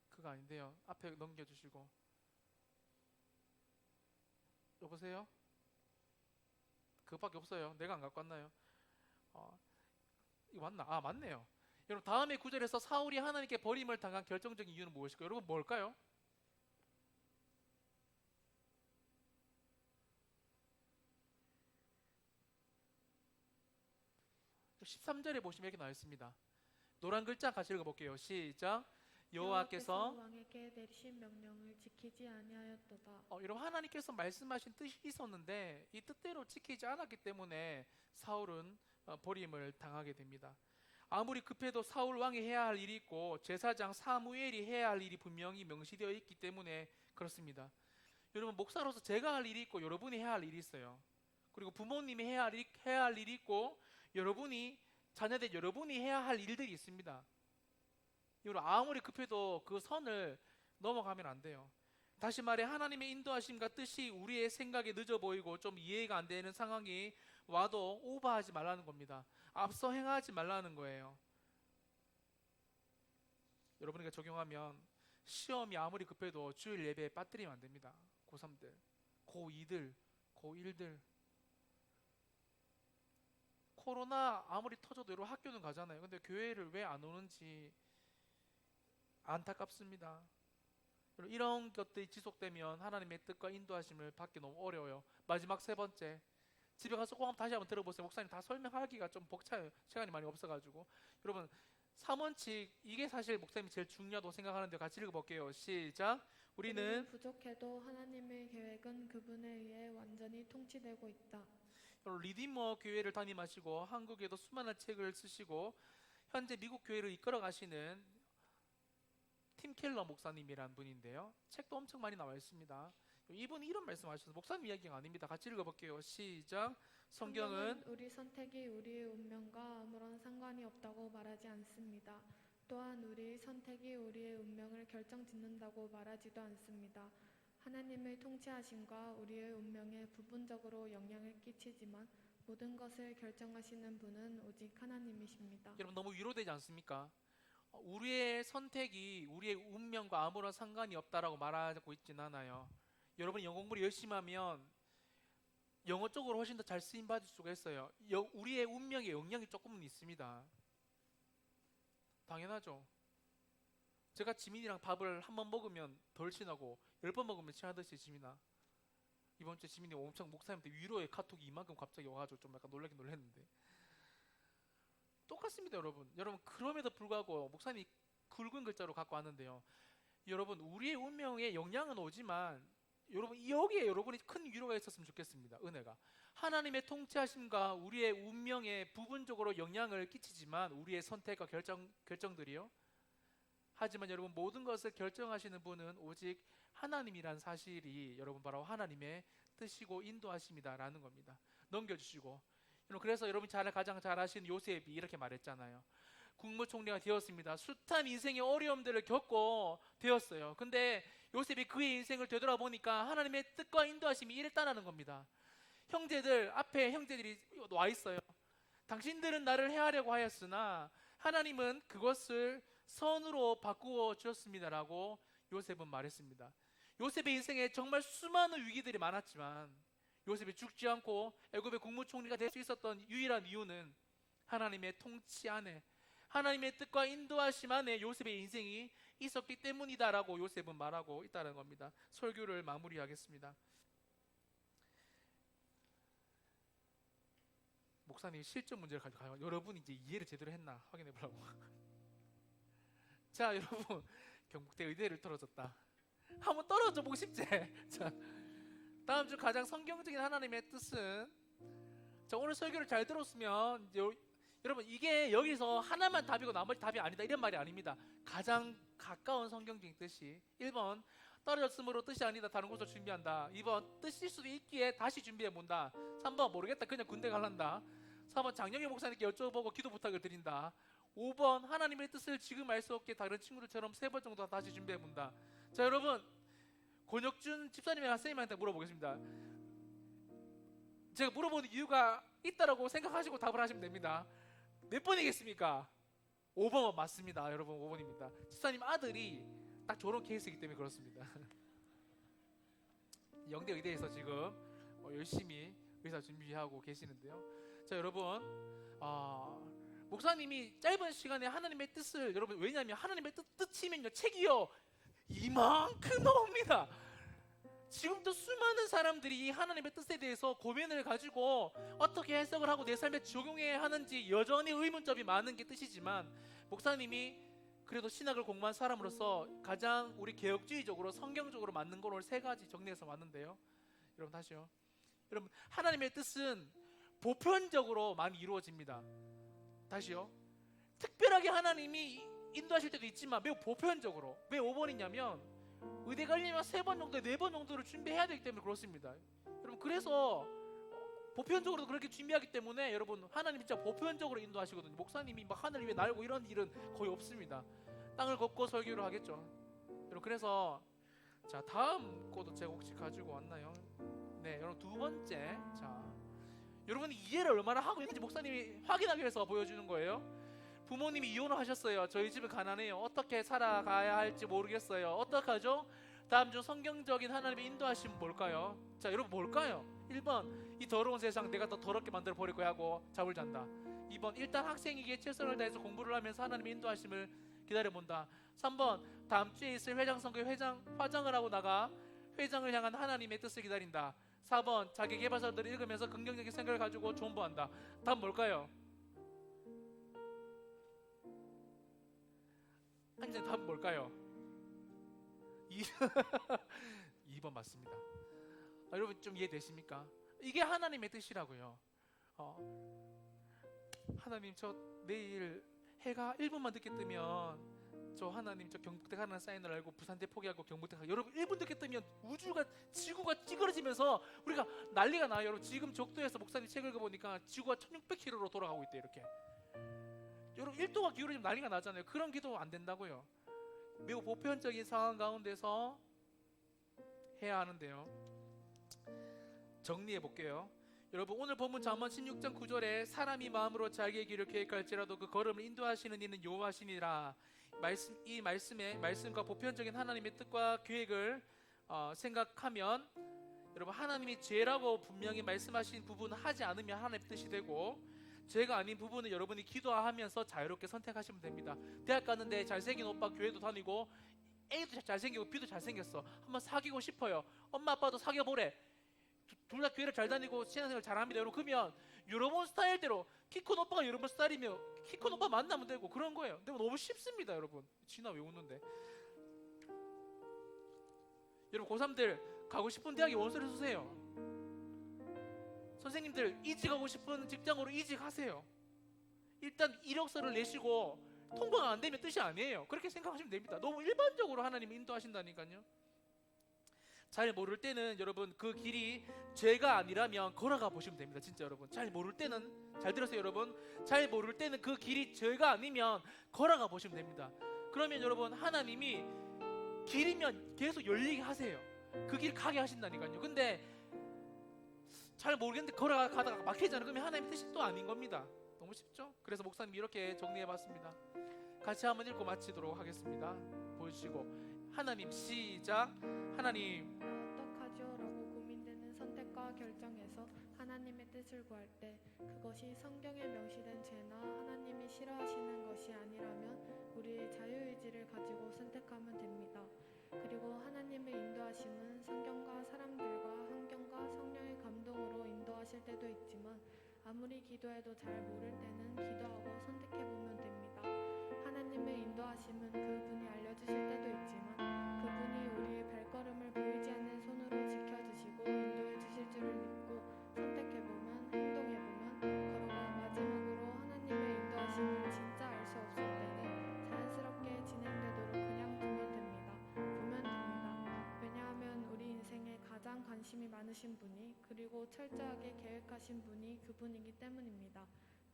그거 아닌데요. 앞에 넘겨주시고. 여보세요? 그것밖에 없어요. 내가 안 갖고 왔나요? 이거 맞나? 맞네요. 여러분, 다음의 구절에서 사울이 하나님께 버림을 당한 결정적인 이유는 무엇일까요? 여러분, 뭘까요? 13절에 보시면 이렇게 나와 있습니다. 노란 글자 같이 읽어볼게요. 시작. 여호와께서 왕에게 내리신 명령을 지키지 아니하였도다. 여러분, 하나님께서 말씀하신 뜻이 있었는데 이 뜻대로 지키지 않았기 때문에 사울은 버림을 당하게 됩니다. 아무리 급해도 사울 왕이 해야 할 일이 있고 제사장 사무엘이 해야 할 일이 분명히 명시되어 있기 때문에 그렇습니다. 여러분, 목사로서 제가 할 일이 있고 여러분이 해야 할 일이 있어요. 그리고 부모님이 해야 할 일이 있고 자녀들 여러분이 해야 할 일들이 있습니다. 여러분, 아무리 급해도 그 선을 넘어가면 안 돼요. 다시 말해, 하나님의 인도하심과 뜻이 우리의 생각에 늦어 보이고 좀 이해가 안 되는 상황이 와도 오버하지 말라는 겁니다. 앞서 행하지 말라는 거예요. 여러분에게 적용하면 시험이 아무리 급해도 주일 예배에 빠뜨리면 안 됩니다. 고3들, 고2들, 고1들. 코로나 아무리 터져도 여러분 학교는 가잖아요. 근데 교회를 왜 안 오는지 안타깝습니다. 이런 것들이 지속되면 하나님의 뜻과 인도하심을 받기 너무 어려워요. 마지막 세 번째, 집에 가서 꼭 다시 한번 들어보세요. 목사님 다 설명하기가 좀 벅차요. 시간이 많이 없어가지고. 여러분, 3원칙, 이게 사실 목사님이 제일 중요하다고 생각하는데 같이 읽어볼게요. 시작. 우리는 부족해도 하나님의 계획은 그분에 의해 완전히 통치되고 있다. 리디머 교회를 담임하시고 한국에도 수많은 책을 쓰시고 현재 미국 교회를 이끌어 가시는 팀 켈러 목사님이라는 분인데요, 책도 엄청 많이 나와 있습니다. 이분이 이런 말씀하셨어요. 목사님 이야기가 아닙니다. 같이 읽어볼게요. 시작. 성경은 우리 선택이 우리의 운명과 아무런 상관이 없다고 말하지 않습니다. 또한 우리의 선택이 우리의 운명을 결정짓는다고 말하지도 않습니다. 하나님의 통치하심과 우리의 운명에 부분적으로 영향을 끼치지만 모든 것을 결정하시는 분은 오직 하나님이십니다. 여러분 너무 위로되지 않습니까? 우리의 선택이 우리의 운명과 아무런 상관이 없다라고 말하고 있진 않아요. 여러분이 영어 공부를 열심히 하면 영어 쪽으로 훨씬 더 잘 쓰임 받을 수가 있어요. 우리의 운명에 영향이 조금은 있습니다. 당연하죠. 제가 지민이랑 밥을 한 번 먹으면 덜 친하고 10번 먹으면 친하듯이 지민아, 이번 주에 지민이 엄청 목사님한테 위로의 카톡이 이만큼 갑자기 와가지고 좀 약간 놀라긴 놀랐는데 똑같습니다. 여러분 그럼에도 불구하고 목사님이 굵은 글자로 갖고 왔는데요, 여러분 우리의 운명에 영향은 오지만 여러분 여기에 여러분이 큰 위로가 있었으면 좋겠습니다. 은혜가 하나님의 통치하심과 우리의 운명에 부분적으로 영향을 끼치지만 우리의 선택과 결정들이요, 하지만 여러분 모든 것을 결정하시는 분은 오직 하나님이란 사실이 여러분 바로 하나님의 뜻이고 인도하심이다라는 겁니다. 넘겨주시고, 그래서 여러분이 가장 잘 아시는 요셉이 이렇게 말했잖아요. 국무총리가 되었습니다. 숱한 인생의 어려움들을 겪고 되었어요. 근데 요셉이 그의 인생을 되돌아보니까 하나님의 뜻과 인도하심이 일단하는 겁니다. 앞에 형제들이 와 있어요. 당신들은 나를 해하려고 하였으나 하나님은 그것을 선으로 바꾸어 주었습니다라고 요셉은 말했습니다. 요셉의 인생에 정말 수많은 위기들이 많았지만 요셉이 죽지 않고 애굽의 국무총리가 될 수 있었던 유일한 이유는 하나님의 통치 안에, 하나님의 뜻과 인도하심 안에 요셉의 인생이 있었기 때문이다라고 요셉은 말하고 있다는 겁니다. 설교를 마무리하겠습니다. 목사님이 실전 문제를 가지고 가요. 여러분이 이제 이해를 제대로 했나 확인해 보라고. 자, 여러분 경북대 의대를 떨어졌다. 한번 떨어져 보고 싶지? 자, 다음 주 가장 성경적인 하나님의 뜻은, 자, 오늘 설교를 잘 들었으면 여러분 이게 여기서 하나만 답이고 나머지 답이 아니다 이런 말이 아닙니다. 가장 가까운 성경적인 뜻이 1번 떨어졌으므로 뜻이 아니다 다른 곳을 준비한다. 2번 뜻일 수도 있기에 다시 준비해 본다. 3번 모르겠다 그냥 군대 갈란다. 4번 장영희 목사님께 여쭤보고 기도 부탁을 드린다. 5번 하나님의 뜻을 지금 알 수 없게 다른 친구들처럼 3번 정도 다시 준비해 본다. 자, 여러분 권혁준 집사님이나 선생님한테 물어보겠습니다. 제가 물어보는 이유가 있다라고 생각하시고 답을 하시면 됩니다. 몇 번이겠습니까? 5번 맞습니다. 여러분 5번입니다. 집사님 아들이 딱 저런 케이스이기 때문에 그렇습니다. 영대 의대에서 지금 열심히 의사 준비하고 계시는데요. 자, 여러분 목사님이 짧은 시간에 하나님의 뜻을, 여러분 왜냐하면 하나님의 뜻이면요 책이요 이만큼 나옵니다. 지금도 수많은 사람들이 이 하나님의 뜻에 대해서 고민을 가지고 어떻게 해석을 하고 내 삶에 적용해야 하는지 여전히 의문점이 많은 게 뜻이지만, 목사님이 그래도 신학을 공부한 사람으로서 가장 우리 개혁주의적으로 성경적으로 맞는 걸 오늘 3가지 정리해서 왔는데요. 여러분 다시요. 여러분 하나님의 뜻은 보편적으로 많이 이루어집니다. 다시요. 특별하게 하나님이 인도하실 때도 있지만 매우 보편적으로. 왜 5번이냐면 의대 가려면 3번 정도, 4번 정도를 준비해야 되기 때문에 그렇습니다. 여러분 그래서 보편적으로 그렇게 준비하기 때문에 여러분 하나님 진짜 보편적으로 인도하시거든요. 목사님이 막 하늘 위에 날고 이런 일은 거의 없습니다. 땅을 걷고 설교를 하겠죠. 여러분 그래서 자, 다음 거도 제가 혹시 가지고 왔나요? 네, 여러분 2번째. 자, 여러분이 이해를 얼마나 하고 있는지 목사님이 확인하기 위해서 보여주는 거예요. 부모님이 이혼을 하셨어요. 저희 집은 가난해요. 어떻게 살아가야 할지 모르겠어요. 어떡하죠? 다음 중 성경적인 하나님의 인도하심은 뭘까요? 자, 여러분 뭘까요? 1번 이 더러운 세상 내가 더 더럽게 만들어 버릴 거야 하고 잠을 잔다. 2번 일단 학생이기에 최선을 다해서 공부를 하면서 하나님의 인도하심을 기다려본다. 3번 다음 주에 있을 회장 선거에 화장을 하고 나가 회장을 향한 하나님의 뜻을 기다린다. 4번 자기 개발서들을 읽으면서 긍정적인 생각을 가지고 존버한다. 답은 뭘까요? 한진 답은 뭘까요? 2번 맞습니다. 여러분 좀 이해되십니까? 이게 하나님의 뜻이라고요. 하나님 저 내일 해가 1분만 늦게 뜨면 저 하나님 저 경북대 가는 사인을 알고 부산대 포기하고 경북대 가. 여러분 1분 늦게 뜨면 우주가 지구가 찌그러지면서 우리가 난리가 나요. 여러분 지금 적도에서 목사님 책 읽어보니까 지구가 1600km로 돌아가고 있대. 이렇게 여러분 1도가 기울어지면 난리가 나잖아요. 그런 기도 안 된다고요. 매우 보편적인 상황 가운데서 해야 하는데요. 정리해 볼게요. 여러분 오늘 본문 잠언 16장 9절에 사람이 마음으로 자기의 길을 계획할지라도 그 걸음을 인도하시는 이는 여호와시니라. 이 말씀과 보편적인 하나님의 뜻과 계획을 생각하면 여러분 하나님이 죄라고 분명히 말씀하신 부분은 하지 않으면 하나님의 뜻이 되고, 죄가 아닌 부분은 여러분이 기도하면서 자유롭게 선택하시면 됩니다. 대학 갔는데 잘생긴 오빠 교회도 다니고 A도 잘생기고 B도 잘생겼어. 한번 사귀고 싶어요. 엄마 아빠도 사귀어보래. 둘 다 교회를 잘 다니고 신앙생활 잘합니다. 여러분 그러면 여러분 스타일대로 키 큰 오빠가 여러분 스타일이면 키 큰 오빠 만나면 되고 그런 거예요. 근데 너무 쉽습니다. 여러분 진아 왜 웃는데? 여러분 고3들 가고 싶은 대학에 원서를 쓰세요. 선생님들 이직하고 싶은 직장으로 이직하세요. 일단 이력서를 내시고 통과가 안 되면 뜻이 아니에요. 그렇게 생각하시면 됩니다. 너무 일반적으로 하나님이 인도하신다니까요. 잘 모를 때는 여러분 그 길이 죄가 아니라면 걸어가 보시면 됩니다. 진짜 여러분 잘 모를 때는, 잘 들으세요 여러분, 잘 모를 때는 그 길이 죄가 아니면 걸어가 보시면 됩니다. 그러면 여러분 하나님이 길이면 계속 열리게 하세요. 그 길 가게 하신다니까요. 근데 잘 모르겠는데 걸어가다가 막히잖아요. 그러면 하나님의 뜻이 또 아닌 겁니다. 너무 쉽죠? 그래서 목사님 이렇게 정리해봤습니다. 같이 한번 읽고 마치도록 하겠습니다. 보여주시고 하나님 시작. 하나님 어떡하죠? 라고 고민되는 선택과 결정에서 하나님의 뜻을 구할 때 그것이 성경에 명시된 죄나 하나님이 싫어하시는 것이 아니라면 우리의 자유의지를 가지고 선택하면 됩니다. 그리고 하나님의 인도하심은 성경과 사람들과 환경과 성령의 감동으로 인도하실 때도 있지만 아무리 기도해도 잘 모를 때는 기도하고 선택해보면 됩니다. 하나님의 인도하심은 그분이 알려주실 때도 있지만 그분이 우리의 발걸음을 보이지 않는 손으로 지켜주시고 인도해 주실 줄을 믿고 선택해보면, 행동해보면, 걸어가 마지막으로 하나님의 인도하심을 진짜 알 수 없을 때는 자연스럽게 진행되도록 그냥 두면 됩니다. 보면 됩니다. 왜냐하면 우리 인생에 가장 관심이 많으신 분이, 그리고 철저하게 계획하신 분이 그분이기 때문입니다.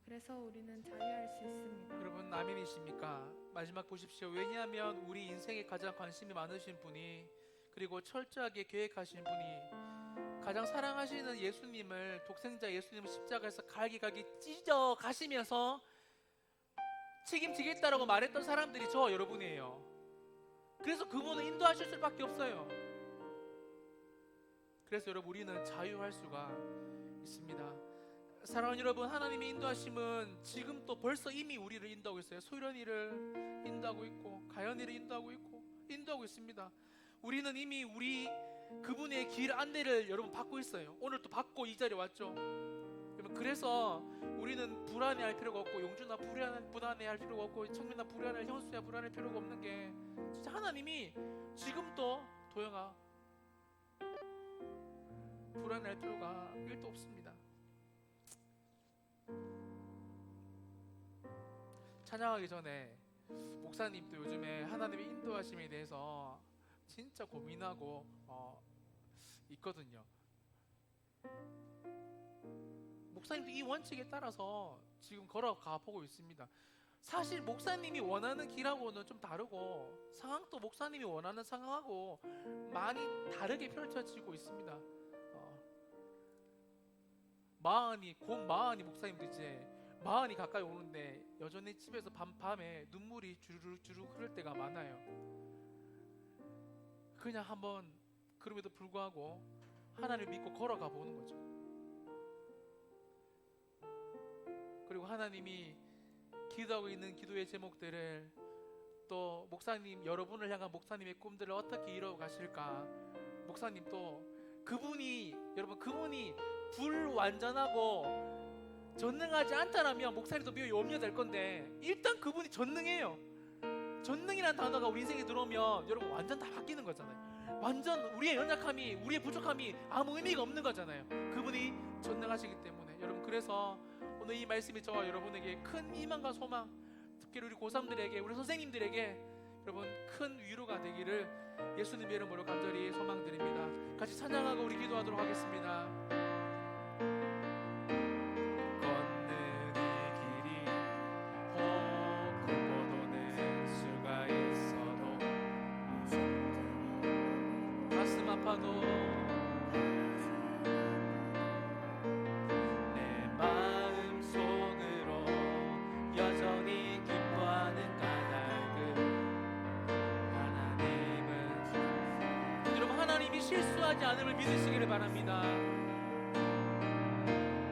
그래서 우리는 자유할 수 있습니다. 여러분 아멘이십니까? 마지막 보십시오. 왜냐하면 우리 인생에 가장 관심이 많으신 분이, 그리고 철저하게 계획하신 분이, 가장 사랑하시는 예수님을, 독생자 예수님을 십자가에서 갈기 찢어 가시면서 책임지겠다라고 말했던 사람들이 저 여러분이에요. 그래서 그분은 인도하실 수밖에 없어요. 그래서 여러분 우리는 자유할 수가 있습니다. 사랑하는 여러분, 하나님의 인도하심은 지금 또 벌써 이미 우리를 인도하고 있어요. 소련이를 인도하고 있고 가연이를 인도하고 있습니다. 우리는 이미 그분의 길 안내를 여러분 받고 있어요. 오늘 또 받고 이 자리에 왔죠. 여러분 그래서 우리는 불안해할 필요가 없고, 용준아 불안해할 필요가 없고, 청민아 불안해, 형수야 불안할 필요가 없는 게, 진짜 하나님이 지금도 도영아 불안해할 필요가 1도 없습니다. 찬양하기 전에 목사님도 요즘에 하나님의 인도하심에 대해서 진짜 고민하고 있거든요. 목사님도 이 원칙에 따라서 지금 걸어가 보고 있습니다. 사실 목사님이 원하는 길하고는 좀 다르고, 상황도 목사님이 원하는 상황하고 많이 다르게 펼쳐지고 있습니다. 마흔이 목사님도 이제 마흔이 가까이 오는데 여전히 집에서 밤에 눈물이 주르륵 흐를 때가 많아요. 그냥 한번 그럼에도 불구하고 하나님을 믿고 걸어가 보는 거죠. 그리고 하나님이 기도하고 있는 기도의 제목들을, 또 목사님, 여러분을 향한 목사님의 꿈들을 어떻게 이루어 가실까, 목사님 또 그분이 불완전하고 전능하지 않다라면 목사님도 매우 염려될 건데, 일단 그분이 전능해요. 전능이라는 단어가 우리 인생에 들어오면 여러분 완전 다 바뀌는 거잖아요. 완전 우리의 연약함이, 우리의 부족함이 아무 의미가 없는 거잖아요. 그분이 전능하시기 때문에. 여러분 그래서 오늘 이 말씀이 저와 여러분에게 큰 희망과 소망, 특히 우리 고3들에게, 우리 선생님들에게 여러분 큰 위로가 되기를 예수님의 이름으로 간절히 소망드립니다. 같이 찬양하고 우리 기도하도록 하겠습니다. 걷는 이 길이 아파도 내 마음 속으로 여전히 기뻐하는 까닭은 하나님은 여러분 하나님이 실수하지 않음을 믿으시기를 바랍니다.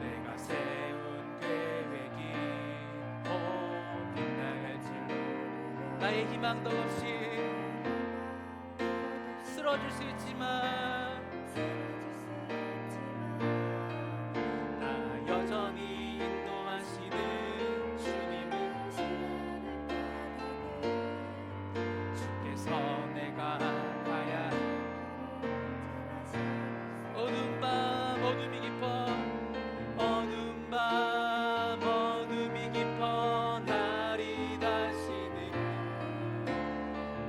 내가 세운 계획이 빗나갈지 나의 희망도 없이 쓰러질 수 있지만 나 여전히 인도하시는 주님은 주께서 내가 가야 어두운 밤 어둠이 깊어 어두운 밤 어둠이 깊어 날이 다시는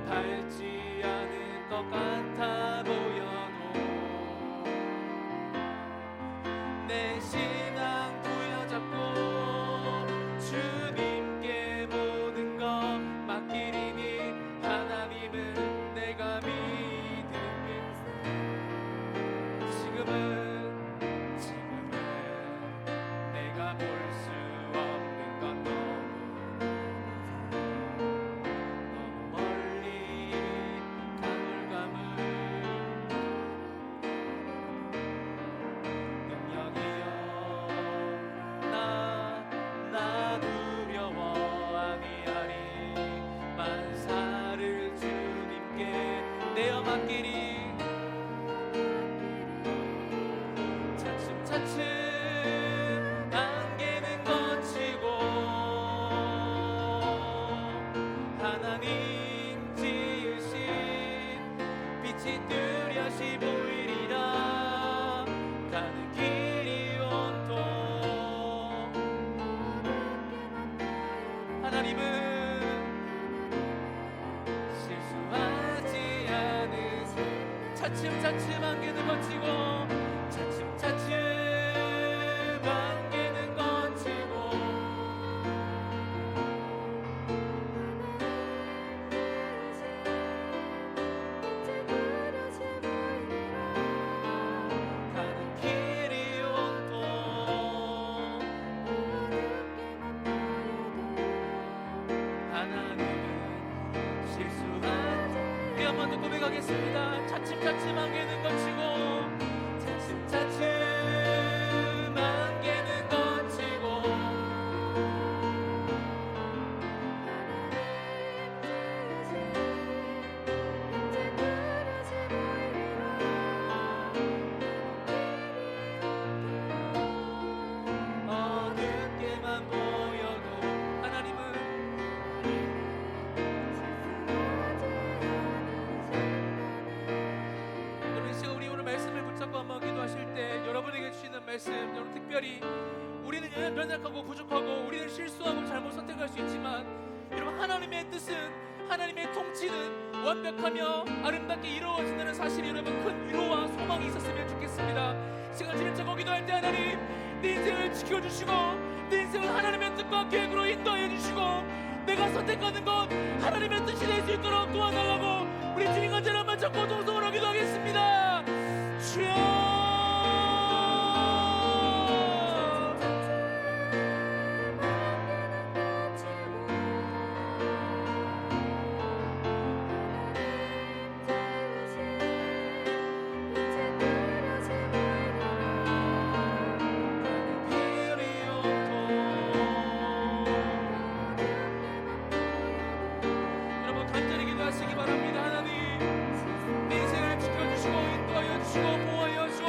밝지 않을 것 같아 보여도 내 신앙 부여잡고 주님께 모든 것 맡기리니 하나님은 내가 믿음을 지금은 내가 볼 수 없는 건 너무 멀리 가물가물 능력이여 나 두려워함이 아니 만사를 주님께 내어 맡기리 차츰차츰 안개는 거치고 하나님 지으신 빛이 뚜렷이 보이리라 가는 길이 온통 하나님은 실수하지 않으신 차츰차츰 안개는 거치고 차츰차츰 안개는 거치고 가는 길이 온통 하나님은 실수하지 우리 한번 더 고백하겠습니다. 차츰차츰 안개는 거치고 차츰차츰 안개는 거치고 어둡게만 보여도 하나님은 여러분 이 시간 우리 오늘 말씀을 붙잡고 한번 기도하실 때 여러분에게 주시는 말씀 여러분 특별히 우리는 연약하고 부족하고 우리는 실수하고 잘못 선택할 수 있지만 여러분 하나님의 뜻은 하나님의 통치는 완벽하며 아름답게 이루어진다는 사실이 여러분 큰 위로와 소망이 있었으면 좋겠습니다. 시간 주님 저거 기도할 때 하나님 내 인생을 지켜주시고 내 인생을 하나님의 뜻과 계획으로 인도하여 주시고 내가 선택하는 것 하나님의 뜻이 될 수 있도록 도와달라고 우리 주님 간절히 한번 잡고 동성으로 기도하겠습니다. 주여 여러분 간절히 기도하시기 바랍니다. 하나님 내 인생을 지켜주시고 인도하여 주시고 보호하여 주시고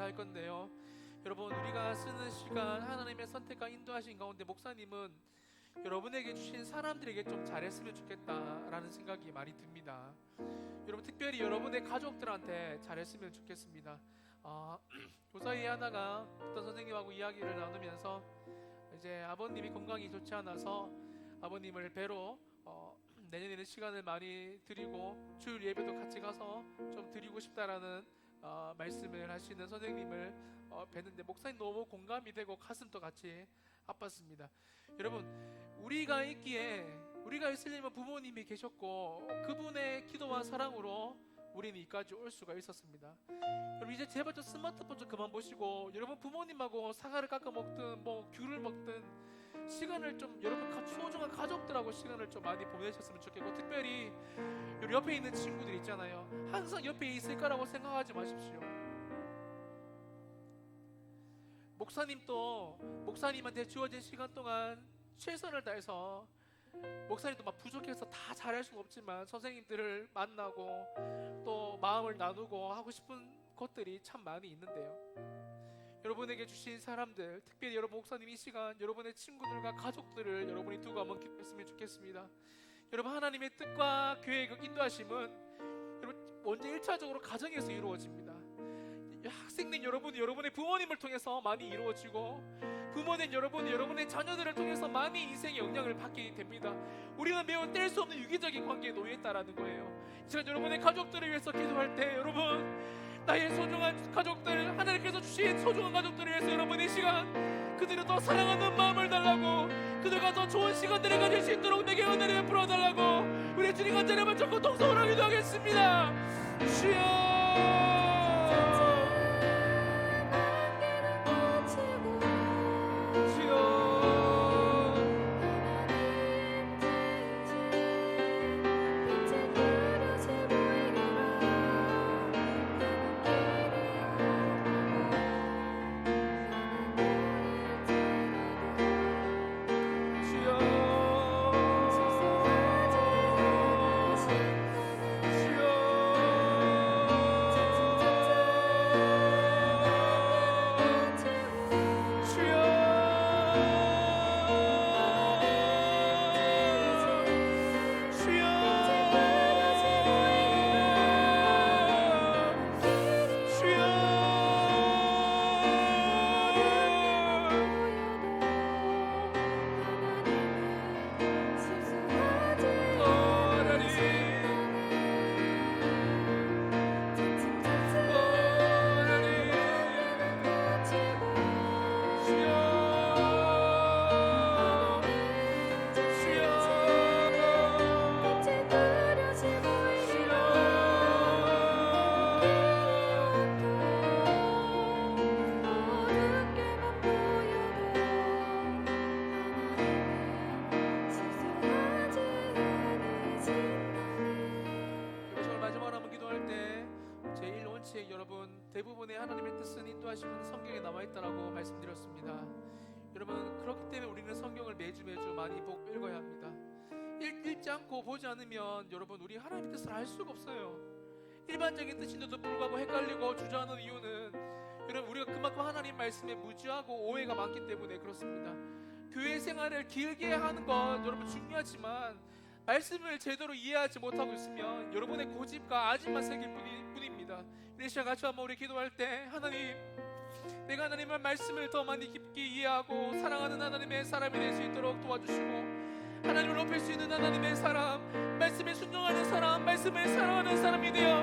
할 건데요. 여러분, 우리가 쓰는 시간 하나님의 선택과 인도하신 가운데 목사님은 여러분에게 주신 사람들에게 좀 잘했으면 좋겠다라는 생각이 많이 듭니다. 여러분, 특별히 여러분의 가족들한테 잘했으면 좋겠습니다. 그 사이에 하다가 어떤 선생님하고 이야기를 나누면서 이제 아버님이 건강이 좋지 않아서 아버님을 뵈러 내년에는 시간을 많이 드리고 주일 예배도 같이 가서 좀 드리고 싶다라는 말씀을 하시는 선생님을 뵀는데 목사님 너무 공감이 되고 가슴도 같이 아팠습니다. 여러분, 우리가 있기에, 우리가 있으려면 부모님이 계셨고 그분의 기도와 사랑으로 우리는 이까지 올 수가 있었습니다. 여러분, 이제 제발 좀 스마트폰 좀 그만 보시고 여러분 부모님하고 사과를 깎아 먹든 뭐 귤을 먹든 시간을 좀 여러분 소중한 가족들하고 시간을 좀 많이 보내셨으면 좋겠고, 특별히 여기 옆에 있는 친구들 있잖아요. 항상 옆에 있을 거라고 생각하지 마십시오. 목사님도 목사님한테 주어진 시간 동안 최선을 다해서, 목사님도 막 부족해서 다 잘할 수는 없지만 선생님들을 만나고 또 마음을 나누고 하고 싶은 것들이 참 많이 있는데요. 여러분에게 주신 사람들, 특별히 여러분 목사님 이 시간 여러분의 친구들과 가족들을 여러분이 두고 한번 기도했으면 좋겠습니다. 여러분, 하나님의 뜻과 계획, 인도하심은 여러분 먼저 1차적으로 가정에서 이루어집니다. 학생된 여러분, 여러분의 부모님을 통해서 많이 이루어지고, 부모된 여러분, 여러분의 자녀들을 통해서 많이 인생의 영향을 받게 됩니다. 우리는 매우 뗄 수 없는 유기적인 관계에 놓여 있다라는 거예요. 제가 여러분의 가족들을 위해서 기도할 때, 여러분 나의 소중한 가족들, 하나님께서 주신 소중한 가족들을 위해서 여러분 이 시간 그들을 더 사랑하는 마음을 달라고, 그들과 더 좋은 시간들을 가질 수 있도록 내게 은혜를 베풀어 달라고 우리 주님 간절히 적고 동성으로 기도하겠습니다. 주여, 대부분의 하나님의 뜻은 인도하시는 성경에 나와있다라고 말씀드렸습니다. 여러분, 그렇기 때문에 우리는 성경을 매주 많이 읽어야 합니다. 읽지 않고 보지 않으면 여러분 우리 하나님의 뜻을 알 수가 없어요. 일반적인 뜻인데도 불구하고 헷갈리고 주저하는 이유는 여러분 우리가 그만큼 하나님 말씀에 무지하고 오해가 많기 때문에 그렇습니다. 교회 생활을 길게 하는 건 여러분 중요하지만 말씀을 제대로 이해하지 못하고 있으면 여러분의 고집과 아집만 생길 뿐입니다. 이 시간 같이 한번 우리 기도할 때, 하나님, 내가 하나님의 말씀을 더 많이 깊게 이해하고 사랑하는 하나님의 사람이 될 수 있도록 도와주시고, 하나님을 높일 수 있는 하나님의 사람, 말씀에 순종하는 사람, 말씀을 사랑하는 사람이 되어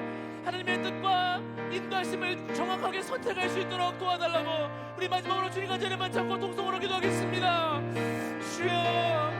하나님의 뜻과 인도하심을 정확하게 선택할 수 있도록 도와달라고 우리 마지막으로 주님과 자리만 잡고 동성으로 기도하겠습니다. 주여,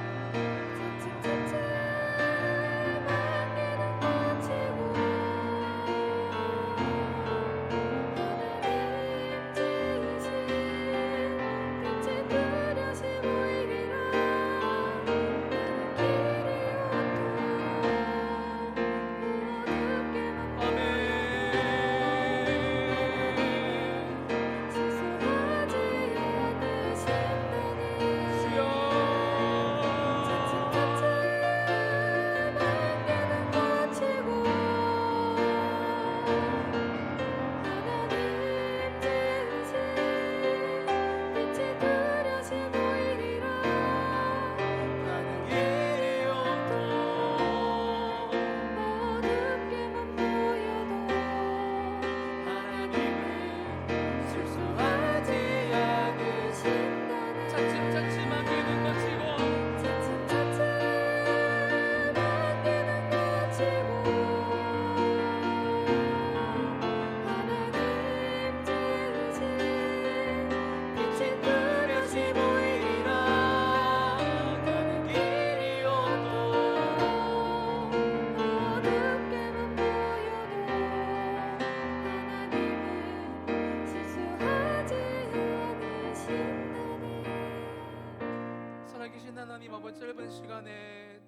이번 짧은 시간에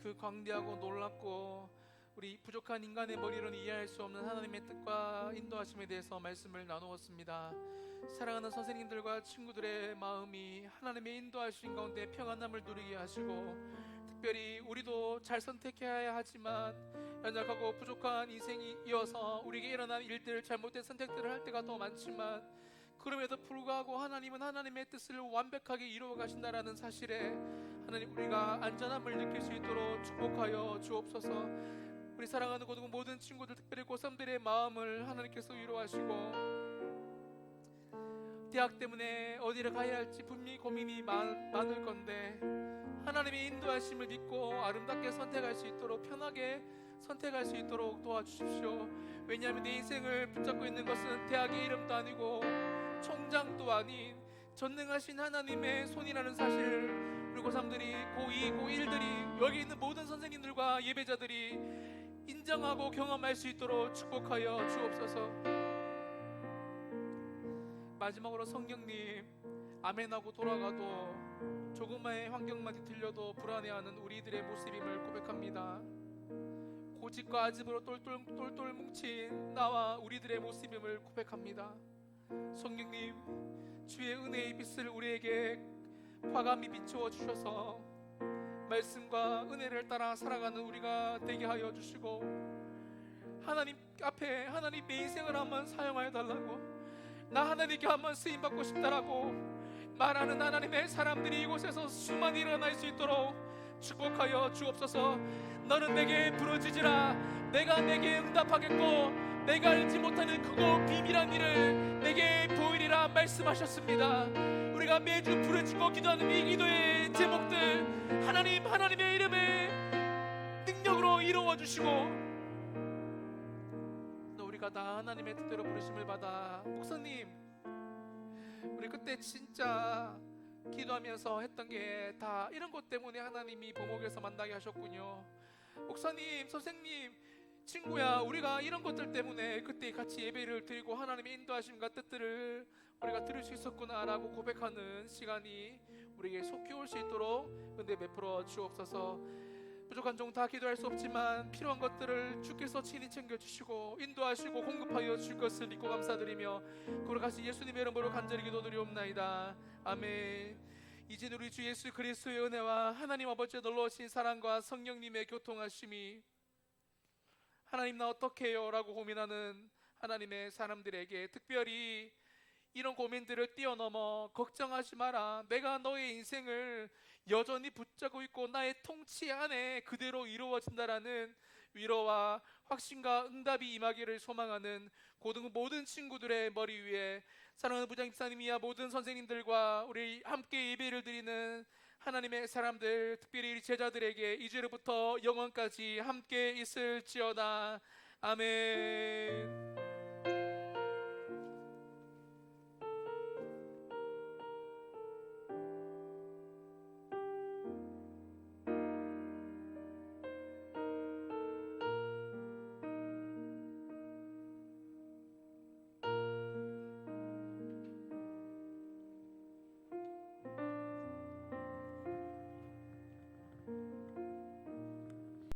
그 광대하고 놀랍고 우리 부족한 인간의 머리로는 이해할 수 없는 하나님의 뜻과 인도하심에 대해서 말씀을 나누었습니다. 사랑하는 선생님들과 친구들의 마음이 하나님의 인도하심 가운데 평안함을 누리게 하시고, 특별히 우리도 잘 선택해야 하지만 연약하고 부족한 인생이 이어서 우리에게 일어난 일들, 잘못된 선택들을 할 때가 더 많지만 그럼에도 불구하고 하나님은 하나님의 뜻을 완벽하게 이루어 가신다라는 사실에 하나님, 우리가 안전함을 느낄 수 있도록 축복하여 주옵소서. 우리 사랑하는 고등 모든 친구들, 특별히 고3들의 마음을 하나님께서 위로하시고, 대학 때문에 어디를 가야 할지 분명히 고민이 많을 건데 하나님의 인도하심을 믿고 아름답게 선택할 수 있도록, 편하게 선택할 수 있도록 도와주십시오. 왜냐하면 내 인생을 붙잡고 있는 것은 대학의 이름도 아니고 총장도 아닌 전능하신 하나님의 손이라는 사실, 우리 고3들이, 고2, 고1들이, 여기 있는 모든 선생님들과 예배자들이 인정하고 경험할 수 있도록 축복하여 주옵소서. 마지막으로 성경님, 아멘하고 돌아가도 조금의 환경만 뒤틀려도 불안해하는 우리들의 모습임을 고백합니다. 고집과 아집으로 똘똘 뭉친 나와 우리들의 모습임을 고백합니다. 성령님, 주의 은혜의 빛을 우리에게 과감히 비추어 주셔서 말씀과 은혜를 따라 살아가는 우리가 되게 하여 주시고, 하나님 앞에 하나님 내 인생을 한번 사용하여 달라고, 나 하나님께 한번 쓰임받고 싶다라고 말하는 하나님의 사람들이 이곳에서 수많이 일어날 수 있도록 축복하여 주옵소서. 너는 내게 부르짖으라, 내가 내게 응답하겠고 내가 알지 못하는 크고 비밀한 일을 내게 보이리라 말씀하셨습니다. 우리가 매주 부르짖고 기도하는 이 기도의 제목들, 하나님의 이름의 능력으로 이루어 주시고, 우리가 다 하나님의 뜻대로 부르심을 받아, 목사님, 우리 그때 진짜 기도하면서 했던 게 다 이런 것 때문에 하나님이 보목에서 만나게 하셨군요. 목사님, 선생님, 친구야, 우리가 이런 것들 때문에 그때 같이 예배를 드리고 하나님의 인도하심과 뜻들을 우리가 들을 수 있었구나라고 고백하는 시간이 우리에게 속히 올 수 있도록 은혜 베풀어 주옵소서. 부족한 종 다 기도할 수 없지만 필요한 것들을 주께서 친히 챙겨주시고 인도하시고 공급하여 줄 것을 믿고 감사드리며 거룩하신 예수님의 이름으로 간절히 기도드리옵나이다. 아멘. 이제 우리 주 예수 그리스도의 은혜와 하나님 아버지의 놀라우신 사랑과 성령님의 교통하심이, 하나님 나 어떻게 해요? 라고 고민하는 하나님의 사람들에게, 특별히 이런 고민들을 뛰어넘어 걱정하지 마라, 내가 너의 인생을 여전히 붙잡고 있고 나의 통치 안에 그대로 이루어진다라는 위로와 확신과 응답이 임하기를 소망하는 고등 모든 친구들의 머리 위에 사랑하는 부장 집사님이야 모든 선생님들과 우리 함께 예배를 드리는 하나님의 사람들, 특별히 우리 제자들에게 이제로부터 영원까지 함께 있을지어다. 아멘.